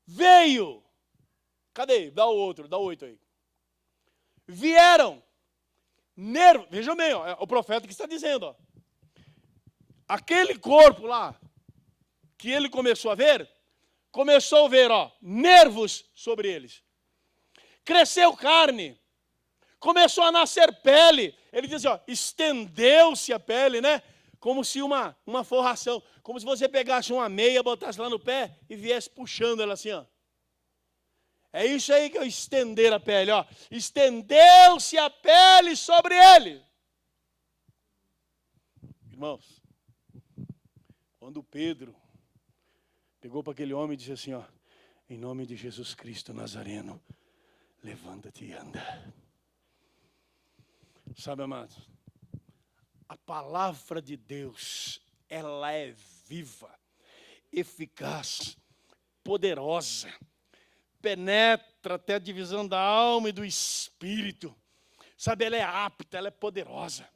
Speaker 2: Veio. Cadê? Dá o outro, dá o 8 aí. Vieram. Nervos. Vejam bem, ó, é o profeta que está dizendo, ó. Aquele corpo lá, que ele começou a ver, ó, nervos sobre eles. Cresceu carne. Começou a nascer pele. Ele diz, ó, estendeu-se a pele, né? Como se uma forração. Como se você pegasse uma meia, botasse lá no pé e viesse puxando ela assim, ó. É isso aí que é estender a pele, ó. Estendeu-se a pele sobre ele. Irmãos, quando Pedro pegou para aquele homem e disse assim, ó, em nome de Jesus Cristo Nazareno, levanta-te e anda. Sabe, amados, a palavra de Deus, ela é viva, eficaz, poderosa, penetra até a divisão da alma e do espírito. Sabe, ela é apta, ela é poderosa.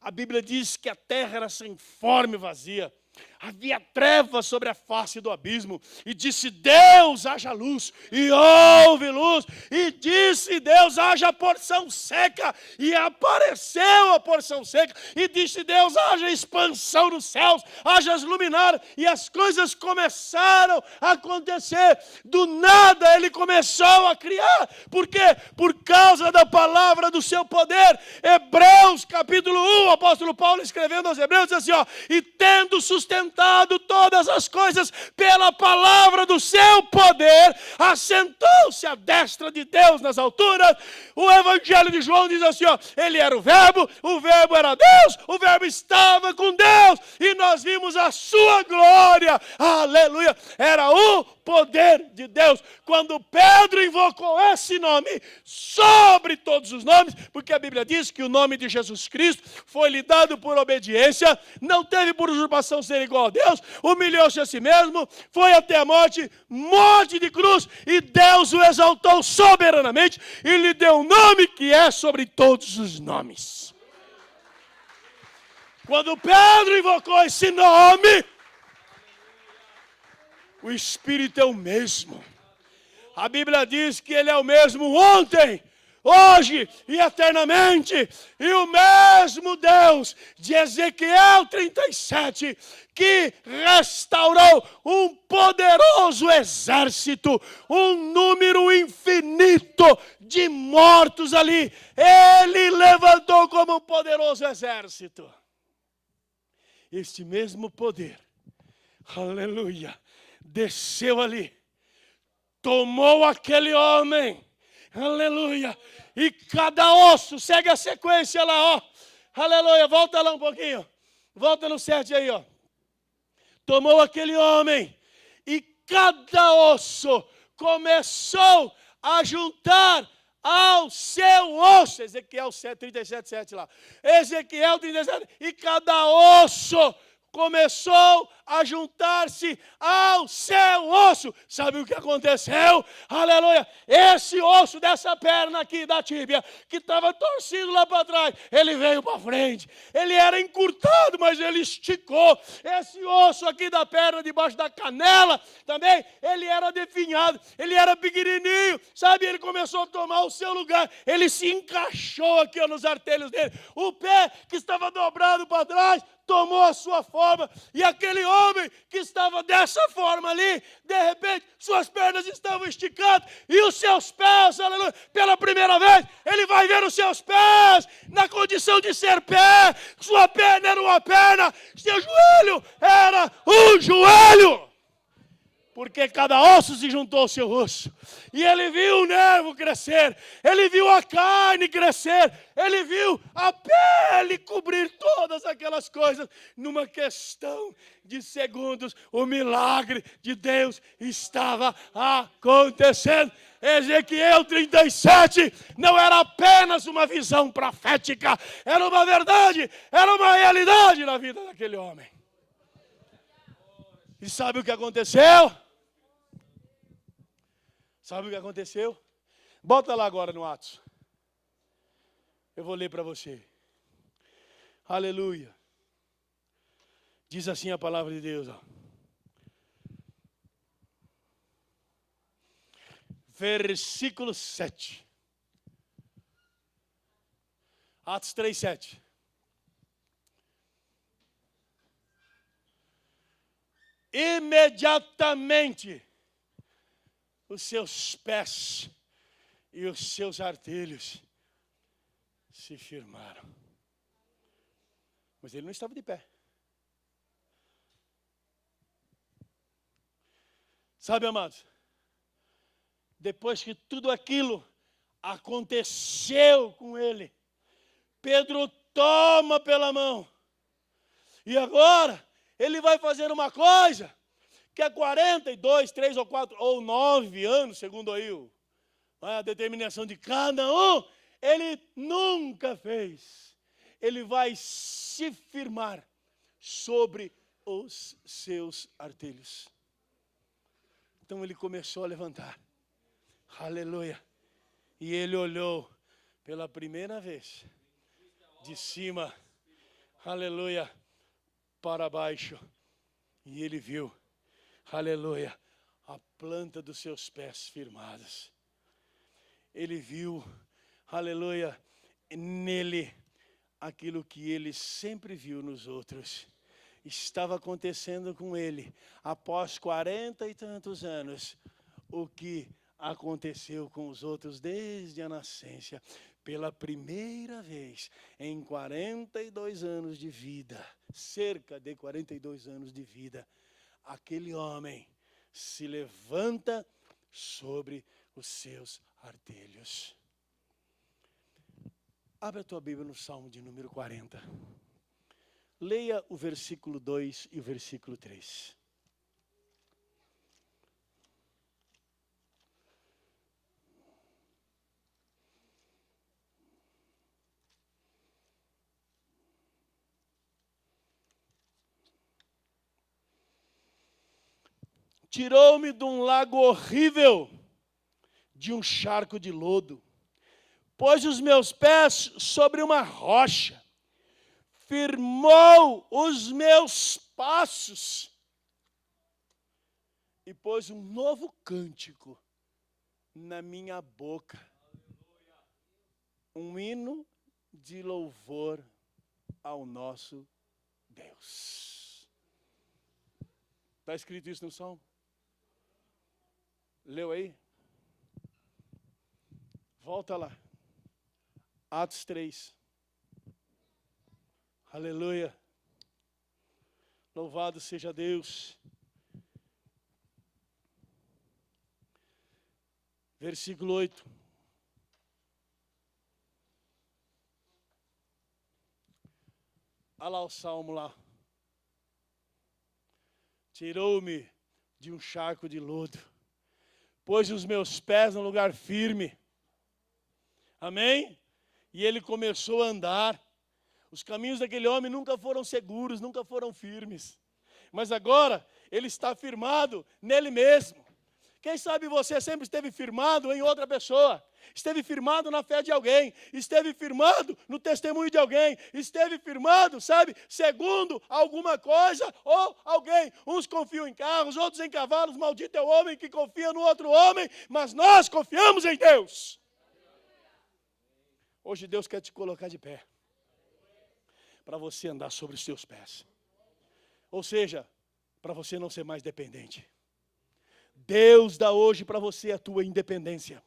Speaker 2: A Bíblia diz que a terra era sem forma e vazia. Havia trevas sobre a face do abismo. E disse Deus, haja luz. E houve luz. E disse Deus, haja porção seca. E apareceu a porção seca. E disse Deus, haja expansão nos céus. Haja luminar. E as coisas começaram a acontecer. Do nada ele começou a criar. Por quê? Por causa da palavra do seu poder. Hebreus capítulo 1, o apóstolo Paulo escrevendo aos Hebreus, diz assim, ó, e tendo sustentado todas as coisas pela palavra do seu poder, assentou-se à destra de Deus nas alturas. O evangelho de João diz assim, ó, ele era o verbo era Deus, o verbo estava com Deus, e nós vimos a sua glória, aleluia, era o poder de Deus. Quando Pedro invocou esse nome sobre todos os nomes, porque a Bíblia diz que o nome de Jesus Cristo foi lhe dado por obediência, não teve por usurpação ser igual a Deus, humilhou-se a si mesmo, foi até a morte, morte de cruz, e Deus o exaltou soberanamente e lhe deu um nome que é sobre todos os nomes. Quando Pedro invocou esse nome, o Espírito é o mesmo. A Bíblia diz que Ele é o mesmo ontem, hoje e eternamente. E o mesmo Deus de Ezequiel 37, que restaurou um poderoso exército, um número infinito de mortos ali, Ele levantou como um poderoso exército. Este mesmo poder, aleluia, desceu ali, tomou aquele homem, aleluia, e cada osso, segue a sequência lá, ó, aleluia, volta lá um pouquinho, volta no 7 aí, ó. Tomou aquele homem, e cada osso começou a juntar ao seu osso. Ezequiel 37, 7 lá. Ezequiel 37, e cada osso começou a juntar-se ao seu osso. Sabe o que aconteceu? Aleluia! Esse osso dessa perna aqui, da tíbia, que estava torcido lá para trás, ele veio para frente. Ele era encurtado, mas ele esticou. Esse osso aqui da perna, debaixo da canela, também, ele era definhado. Ele era pequenininho, sabe? Ele começou a tomar o seu lugar. Ele se encaixou aqui, ó, nos artelhos dele. O pé que estava dobrado para trás tomou a sua forma, e aquele homem que estava dessa forma ali, de repente, suas pernas estavam esticadas, e os seus pés, aleluia, pela primeira vez, ele vai ver os seus pés, na condição de ser pé, sua perna era uma perna, seu joelho era um joelho, porque cada osso se juntou ao seu osso, e ele viu o nervo crescer, ele viu a carne crescer, ele viu a pele cobrir todas aquelas coisas. Numa questão de segundos, o milagre de Deus estava acontecendo. Ezequiel 37 não era apenas uma visão profética, era uma verdade, era uma realidade na vida daquele homem. E sabe o que aconteceu? Sabe o que aconteceu? Bota lá agora no Atos. Eu vou ler para você. Aleluia. Diz assim a palavra de Deus. Ó. Versículo 7. Atos 3, 7. Imediatamente os seus pés e os seus artelhos se firmaram. Mas ele não estava de pé. Sabe, amados, depois que tudo aquilo aconteceu com ele, Pedro toma pela mão. E agora ele vai fazer uma coisa que é 42, 3 ou 4 ou 9 anos, segundo aí a determinação de cada um, ele nunca fez. Ele vai se firmar sobre os seus artelhos. Então ele começou a levantar. Aleluia. E ele olhou pela primeira vez de cima, aleluia, para baixo. E ele viu, aleluia, a planta dos seus pés firmados. Ele viu, aleluia, nele aquilo que ele sempre viu nos outros. Estava acontecendo com ele, após 40 e tantos anos, o que aconteceu com os outros desde a nascença. Pela primeira vez em 42 anos de vida, cerca de 42 anos de vida, aquele homem se levanta sobre os seus artelhos. Abre a tua Bíblia no Salmo de número 40. Leia o versículo 2 e o versículo 3. tirou-me de um lago horrível, de um charco de lodo, pôs os meus pés sobre uma rocha, firmou os meus passos e pôs um novo cântico na minha boca, um hino de louvor ao nosso Deus. Está escrito isso no Salmo? Leu aí? Volta lá. Atos 3. Aleluia. Louvado seja Deus. Versículo 8. Olha lá o salmo lá. Tirou-me de um charco de lodo, pôs os meus pés no lugar firme. Amém? E ele começou a andar. Os caminhos daquele homem nunca foram seguros, nunca foram firmes. Mas agora ele está firmado nele mesmo. Quem sabe você sempre esteve firmado em outra pessoa, esteve firmado na fé de alguém, esteve firmado no testemunho de alguém, esteve firmado, sabe, segundo alguma coisa ou alguém. Uns confiam em carros, outros em cavalos, maldito é o homem que confia no outro homem, mas nós confiamos em Deus. Hoje Deus quer te colocar de pé, para você andar sobre os seus pés. Ou seja, para você não ser mais dependente. Deus dá hoje para você a tua independência.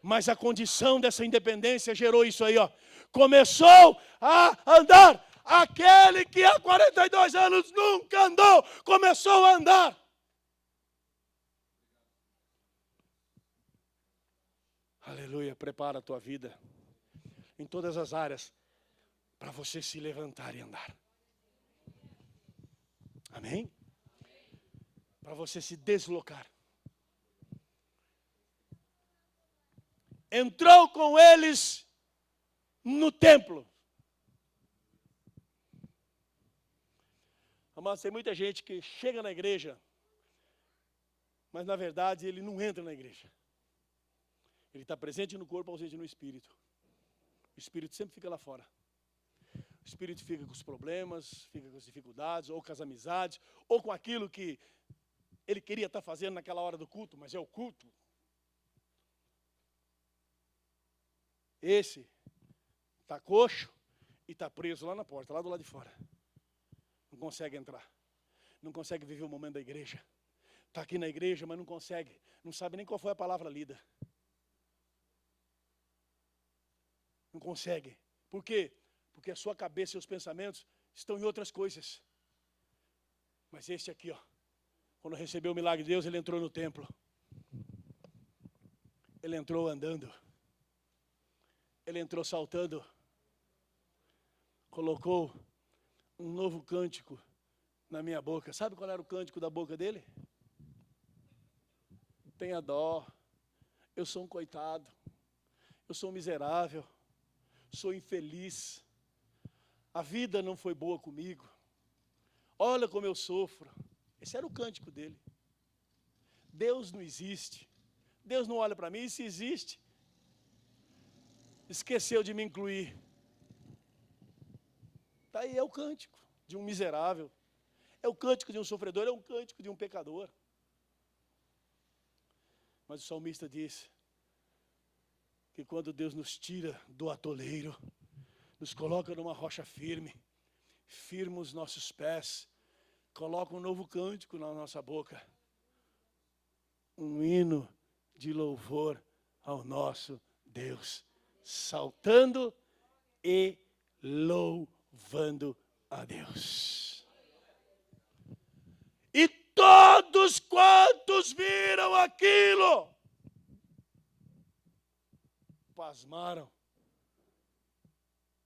Speaker 2: Mas a condição dessa independência gerou isso aí, ó. Começou a andar. Aquele que há 42 anos nunca andou, começou a andar. Aleluia, prepara a tua vida em todas as áreas para você se levantar e andar. Amém? Para você se deslocar. Entrou com eles no templo. Amados, tem muita gente que chega na igreja, mas na verdade ele não entra na igreja. Ele está presente no corpo, ausente no espírito. O espírito sempre fica lá fora. O espírito fica com os problemas, fica com as dificuldades, ou com as amizades, ou com aquilo que ele queria estar fazendo naquela hora do culto, mas é o culto. Esse está coxo e está preso lá na porta, lá do lado de fora. Não consegue entrar. Não consegue viver o momento da igreja. Está aqui na igreja, mas não consegue. Não sabe nem qual foi a palavra lida. Não consegue. Por quê? Porque a sua cabeça e os pensamentos estão em outras coisas. Mas este aqui, ó, quando recebeu o milagre de Deus, ele entrou no templo. Ele entrou andando. Ele entrou saltando. Colocou um novo cântico na minha boca. Sabe qual era o cântico da boca dele? Tenha dó. Eu sou um coitado. Eu sou um miserável. Sou infeliz. A vida não foi boa comigo. Olha como eu sofro. Esse era o cântico dele. Deus não existe. Deus não olha para mim. E se existe, esqueceu de me incluir. Tá aí, é o cântico de um miserável. É o cântico de um sofredor. É o cântico de um pecador. Mas o salmista diz que quando Deus nos tira do atoleiro, nos coloca numa rocha firme, firma os nossos pés, coloca um novo cântico na nossa boca, um hino de louvor ao nosso Deus, saltando e louvando a Deus. E todos quantos viram aquilo, pasmaram.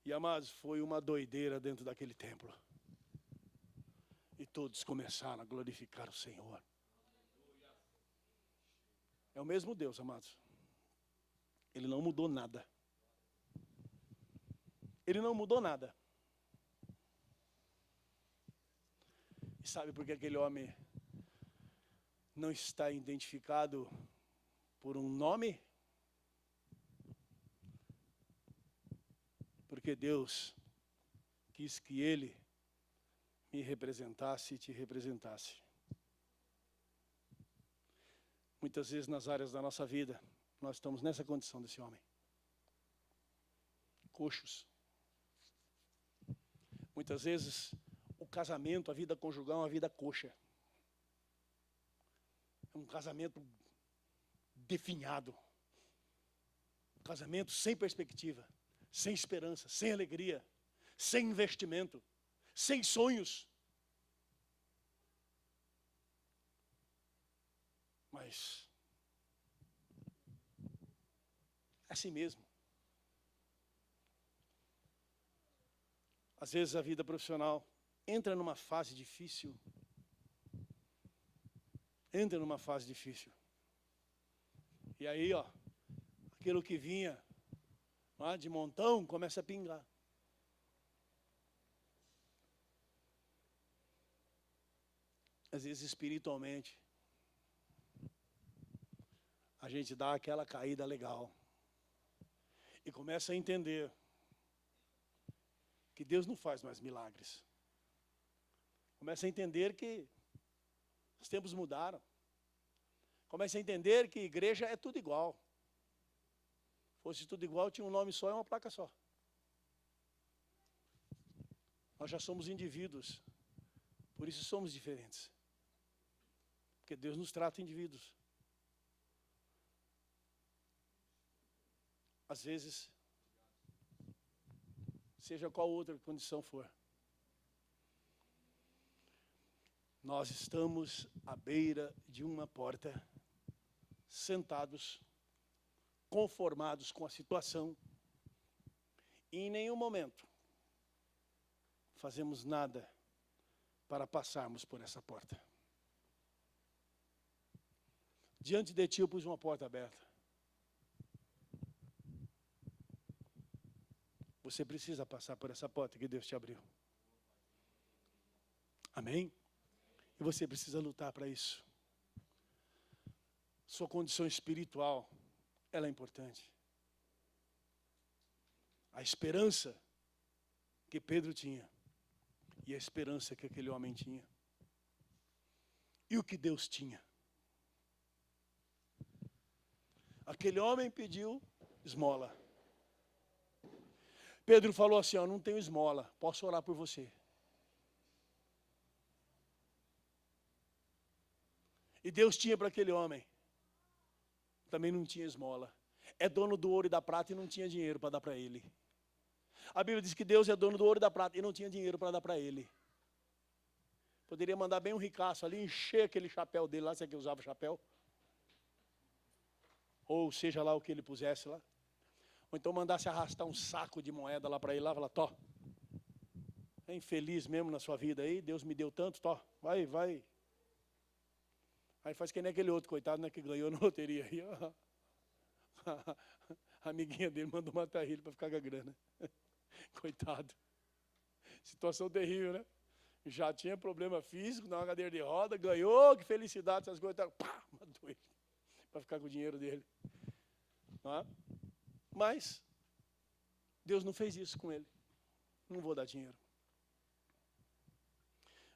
Speaker 2: E amados, foi uma doideira dentro daquele templo. E todos começaram a glorificar o Senhor. É o mesmo Deus, amados. Ele não mudou nada. Ele não mudou nada. E sabe por que aquele homem não está identificado por um nome? Porque Deus quis que Ele me representasse e te representasse. Muitas vezes nas áreas da nossa vida, nós estamos nessa condição desse homem. Coxos. Muitas vezes o casamento, a vida conjugal é uma vida coxa. É um casamento definhado. Um casamento sem perspectiva, sem esperança, sem alegria, sem investimento, sem sonhos. Mas é assim mesmo. Às vezes a vida profissional entra numa fase difícil. Entra numa fase difícil. E aí, ó, aquilo que vinha de montão começa a pingar. Às vezes espiritualmente, a gente dá aquela caída legal. E começa a entender que Deus não faz mais milagres. Começa a entender que os tempos mudaram. Começa a entender que igreja é tudo igual. Fosse tudo igual, tinha um nome só e uma placa só. Nós já somos indivíduos. Por isso somos diferentes. Porque Deus nos trata indivíduos. Às vezes, seja qual outra condição for, nós estamos à beira de uma porta, sentados, conformados com a situação, e em nenhum momento fazemos nada para passarmos por essa porta. Diante de ti eu pus uma porta aberta. Você precisa passar por essa porta que Deus te abriu. Amém? E você precisa lutar para isso. Sua condição espiritual, ela é importante. A esperança que Pedro tinha e a esperança que aquele homem tinha. E o que Deus tinha. Aquele homem pediu esmola. Pedro falou assim, ó, não tenho esmola, posso orar por você. E Deus tinha para aquele homem. Também não tinha esmola. É dono do ouro e da prata e não tinha dinheiro para dar para ele. A Bíblia diz que Deus é dono do ouro e da prata e não tinha dinheiro para dar para ele. Poderia mandar bem um ricaço ali, encher aquele chapéu dele lá, se é que usava chapéu. Ou seja lá o que ele pusesse lá. Ou então mandasse arrastar um saco de moeda lá para ele lá, falar, tó, é infeliz mesmo na sua vida aí, Deus me deu tanto, tó, vai. Aí faz que nem aquele outro, coitado, né, que ganhou na loteria aí, ó. A amiguinha dele mandou matar ele para ficar com a grana. Coitado. Situação terrível, né? Já tinha problema físico, na cadeira de roda, ganhou, que felicidade, essas coisas, pá, matou ele, para ficar com o dinheiro dele. Não é? Mas, Deus não fez isso com ele. Não vou dar dinheiro.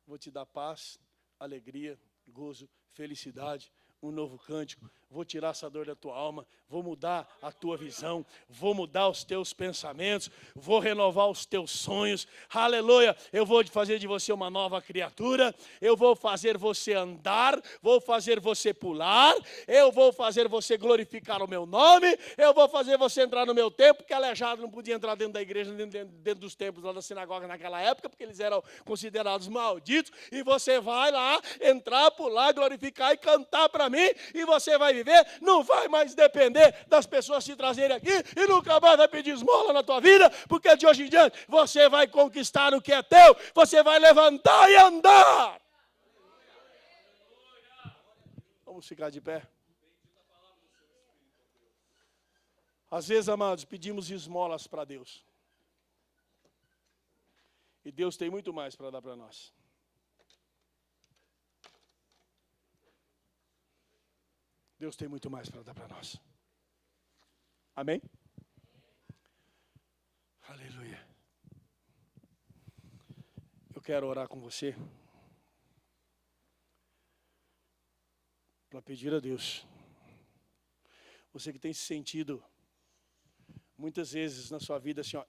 Speaker 2: Vou te dar paz, alegria, gozo, felicidade, um novo cântico. Vou tirar essa dor da tua alma, vou mudar a tua visão, vou mudar os teus pensamentos, vou renovar os teus sonhos. Aleluia! Eu vou fazer de você uma nova criatura, eu vou fazer você andar, vou fazer você pular, eu vou fazer você glorificar o meu nome, eu vou fazer você entrar no meu templo, porque aleijado não podia entrar dentro da igreja, dentro dos templos lá da sinagoga naquela época, porque eles eram considerados malditos, e você vai lá, entrar, pular, glorificar e cantar para mim, e você vai viver, não vai mais depender das pessoas te trazerem aqui e nunca mais vai pedir esmola na tua vida, porque de hoje em diante você vai conquistar o que é teu, você vai levantar e andar. Vamos ficar de pé. Às vezes, amados, pedimos esmolas para Deus. E Deus tem muito mais para dar para nós. Deus tem muito mais para dar para nós. Amém? Aleluia. Eu quero orar com você para pedir a Deus. Você que tem se sentido muitas vezes na sua vida assim, ó,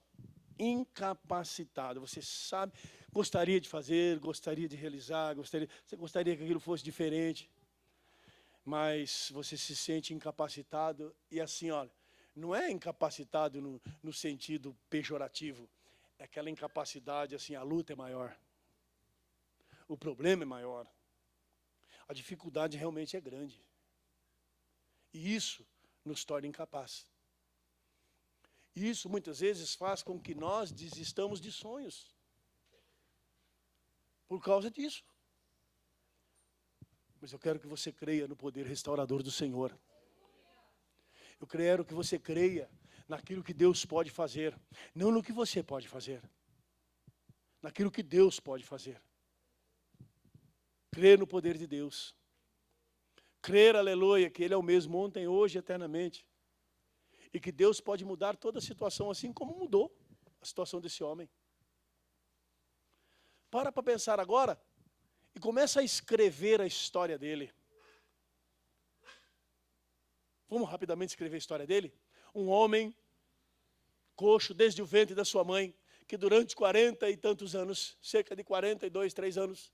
Speaker 2: incapacitado. Você sabe, gostaria de fazer, gostaria de realizar, você gostaria que aquilo fosse diferente, mas você se sente incapacitado. E assim, olha, não é incapacitado no sentido pejorativo, é aquela incapacidade assim, a luta é maior, o problema é maior, a dificuldade realmente é grande, e isso nos torna incapazes. Isso muitas vezes faz com que nós desistamos de sonhos. Por causa disso. Mas eu quero que você creia no poder restaurador do Senhor. Eu quero que você creia naquilo que Deus pode fazer. Não no que você pode fazer. Naquilo que Deus pode fazer. Crer no poder de Deus. Crer, aleluia, que Ele é o mesmo ontem, hoje e eternamente. E que Deus pode mudar toda a situação, assim como mudou a situação desse homem. Para pensar agora e começa a escrever a história dele. Vamos rapidamente escrever a história dele? Um homem coxo desde o ventre da sua mãe, que durante 40 e tantos anos, cerca de 42, 3 anos,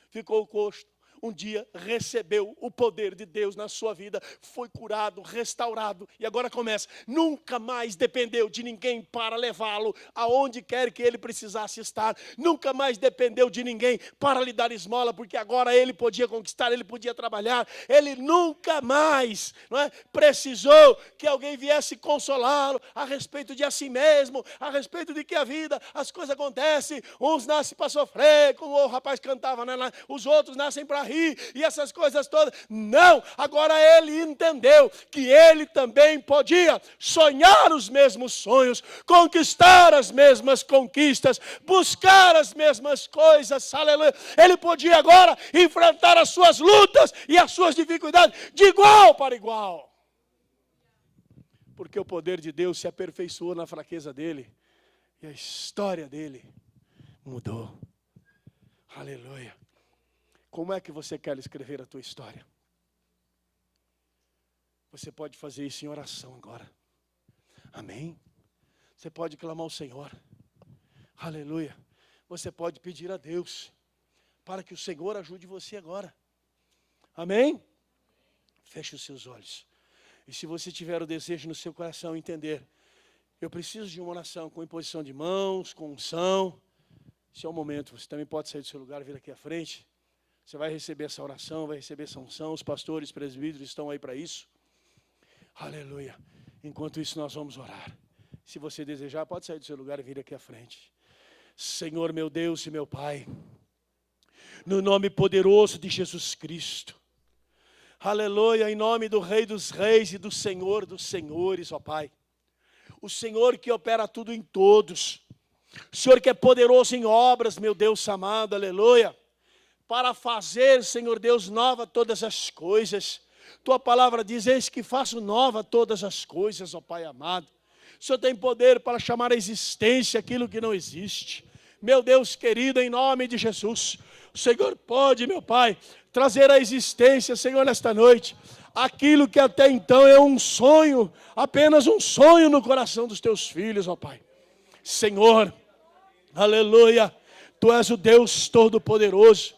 Speaker 2: ficou coxo. Um dia recebeu o poder de Deus na sua vida, foi curado, restaurado, e agora começa, nunca mais dependeu de ninguém para levá-lo aonde quer que ele precisasse estar, nunca mais dependeu de ninguém para lhe dar esmola, porque agora ele podia conquistar, ele podia trabalhar, ele nunca mais, não é, precisou que alguém viesse consolá-lo a respeito de a si mesmo, a respeito de que a vida, as coisas acontecem, uns nascem para sofrer, como o rapaz cantava, né, os outros nascem para rir, e essas coisas todas. Não, agora ele entendeu que ele também podia sonhar os mesmos sonhos, conquistar as mesmas conquistas, buscar as mesmas coisas, aleluia. Ele podia agora enfrentar as suas lutas e as suas dificuldades de igual para igual. Porque o poder de Deus se aperfeiçoou na fraqueza dele, e a história dele mudou. Aleluia. Como é que você quer escrever a tua história? Você pode fazer isso em oração agora. Amém? Você pode clamar ao Senhor. Aleluia. Você pode pedir a Deus para que o Senhor ajude você agora. Amém? Feche os seus olhos. E se você tiver o desejo no seu coração entender, eu preciso de uma oração com imposição de mãos, com unção. Esse é o momento. Você também pode sair do seu lugar e vir aqui à frente. Você vai receber essa oração, vai receber essa unção. Os pastores, presbíteros estão aí para isso. Aleluia. Enquanto isso, nós vamos orar. Se você desejar, pode sair do seu lugar e vir aqui à frente. Senhor, meu Deus e meu Pai, no nome poderoso de Jesus Cristo. Aleluia, em nome do Rei dos Reis e do Senhor dos Senhores, ó Pai. O Senhor que opera tudo em todos. O Senhor que é poderoso em obras, meu Deus amado, aleluia. Para fazer, Senhor Deus, nova todas as coisas. Tua palavra diz, eis que faço nova todas as coisas, ó Pai amado. O Senhor tem poder para chamar à existência aquilo que não existe. Meu Deus querido, em nome de Jesus, o Senhor pode, meu Pai, trazer à existência, Senhor, nesta noite, aquilo que até então é um sonho, apenas um sonho no coração dos teus filhos, ó Pai. Senhor, aleluia, Tu és o Deus Todo-Poderoso.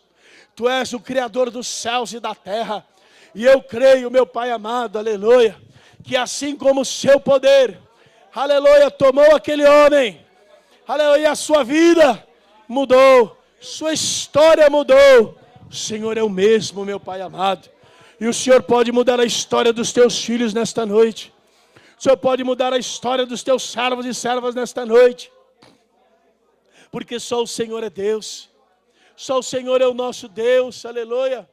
Speaker 2: Tu és o Criador dos céus e da terra. E eu creio, meu Pai amado, aleluia, que assim como o seu poder, aleluia, tomou aquele homem, aleluia, a sua vida mudou, sua história mudou. O Senhor é o mesmo, meu Pai amado. E o Senhor pode mudar a história dos teus filhos nesta noite. O Senhor pode mudar a história dos teus servos e servas nesta noite. Porque só o Senhor é Deus. Só o Senhor é o nosso Deus, aleluia.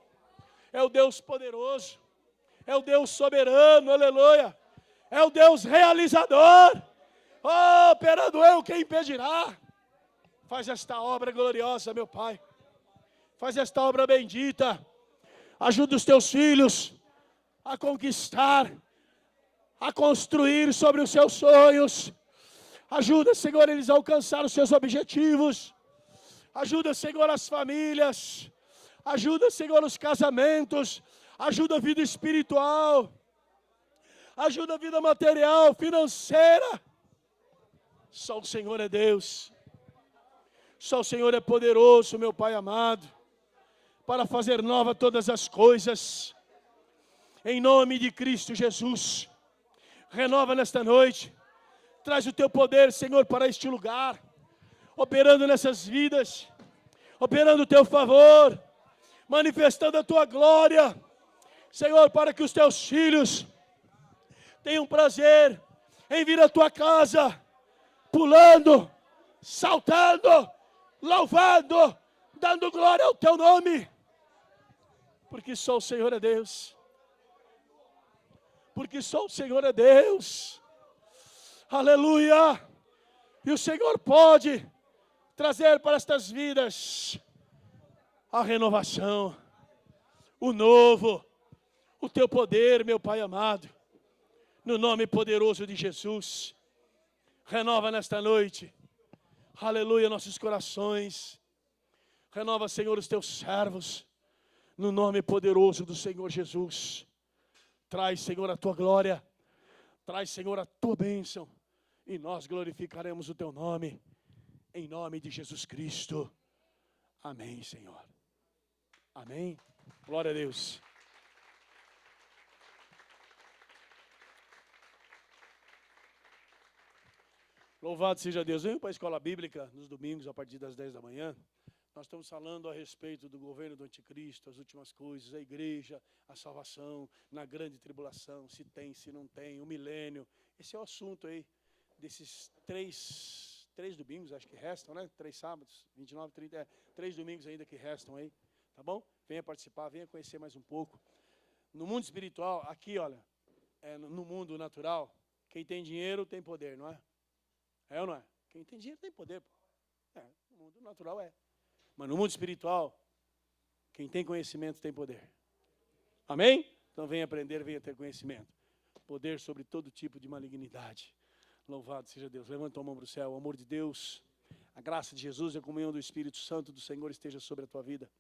Speaker 2: É o Deus poderoso. É o Deus soberano, aleluia. É o Deus realizador. Oh, operando eu, quem impedirá? Faz esta obra gloriosa, meu Pai. Faz esta obra bendita. Ajuda os teus filhos a conquistar, a construir sobre os seus sonhos. Ajuda, Senhor, eles a alcançar os seus objetivos. Ajuda, Senhor, as famílias. Ajuda, Senhor, os casamentos. Ajuda a vida espiritual. Ajuda a vida material, financeira. Só o Senhor é Deus. Só o Senhor é poderoso, meu Pai amado, para fazer nova todas as coisas. Em nome de Cristo Jesus. Renova nesta noite. Traz o teu poder, Senhor, para este lugar. Operando nessas vidas. Operando o teu favor. Manifestando a tua glória. Senhor, para que os teus filhos tenham prazer em vir à tua casa. Pulando, saltando, louvando, dando glória ao teu nome. Porque só o Senhor é Deus. Porque só o Senhor é Deus. Aleluia. E o Senhor pode trazer para estas vidas a renovação, o novo, o teu poder, meu Pai amado. No nome poderoso de Jesus. Renova nesta noite. Aleluia, nossos corações. Renova, Senhor, os teus servos. No nome poderoso do Senhor Jesus. Traz, Senhor, a tua glória. Traz, Senhor, a tua bênção. E nós glorificaremos o teu nome. Em nome de Jesus Cristo. Amém, Senhor. Amém. Glória a Deus. Louvado seja Deus. Venho para a escola bíblica nos domingos a partir das 10 da manhã. Nós estamos falando a respeito do governo do anticristo, as últimas coisas, a igreja, a salvação, na grande tribulação, se tem, se não tem, o milênio. Esse é o assunto aí desses três domingos, acho que restam, né? 3 sábados, 29, 30, 3 domingos ainda que restam aí, tá bom? Venha participar, venha conhecer mais um pouco. No mundo espiritual, aqui, olha, no mundo natural, quem tem dinheiro tem poder, não é? É ou não é? Quem tem dinheiro tem poder. No mundo natural é. Mas no mundo espiritual, quem tem conhecimento tem poder. Amém? Então venha aprender, venha ter conhecimento. Poder sobre todo tipo de malignidade. Louvado seja Deus. Levanta a mão para o céu. O amor de Deus, a graça de Jesus e a comunhão do Espírito Santo do Senhor esteja sobre a tua vida.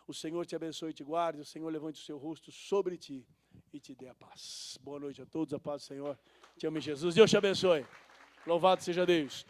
Speaker 2: O Senhor te abençoe e te guarde. O Senhor levante o seu rosto sobre ti e te dê a paz. Boa noite a todos. A paz do Senhor. Te amo, Jesus. Deus te abençoe. Louvado seja Deus.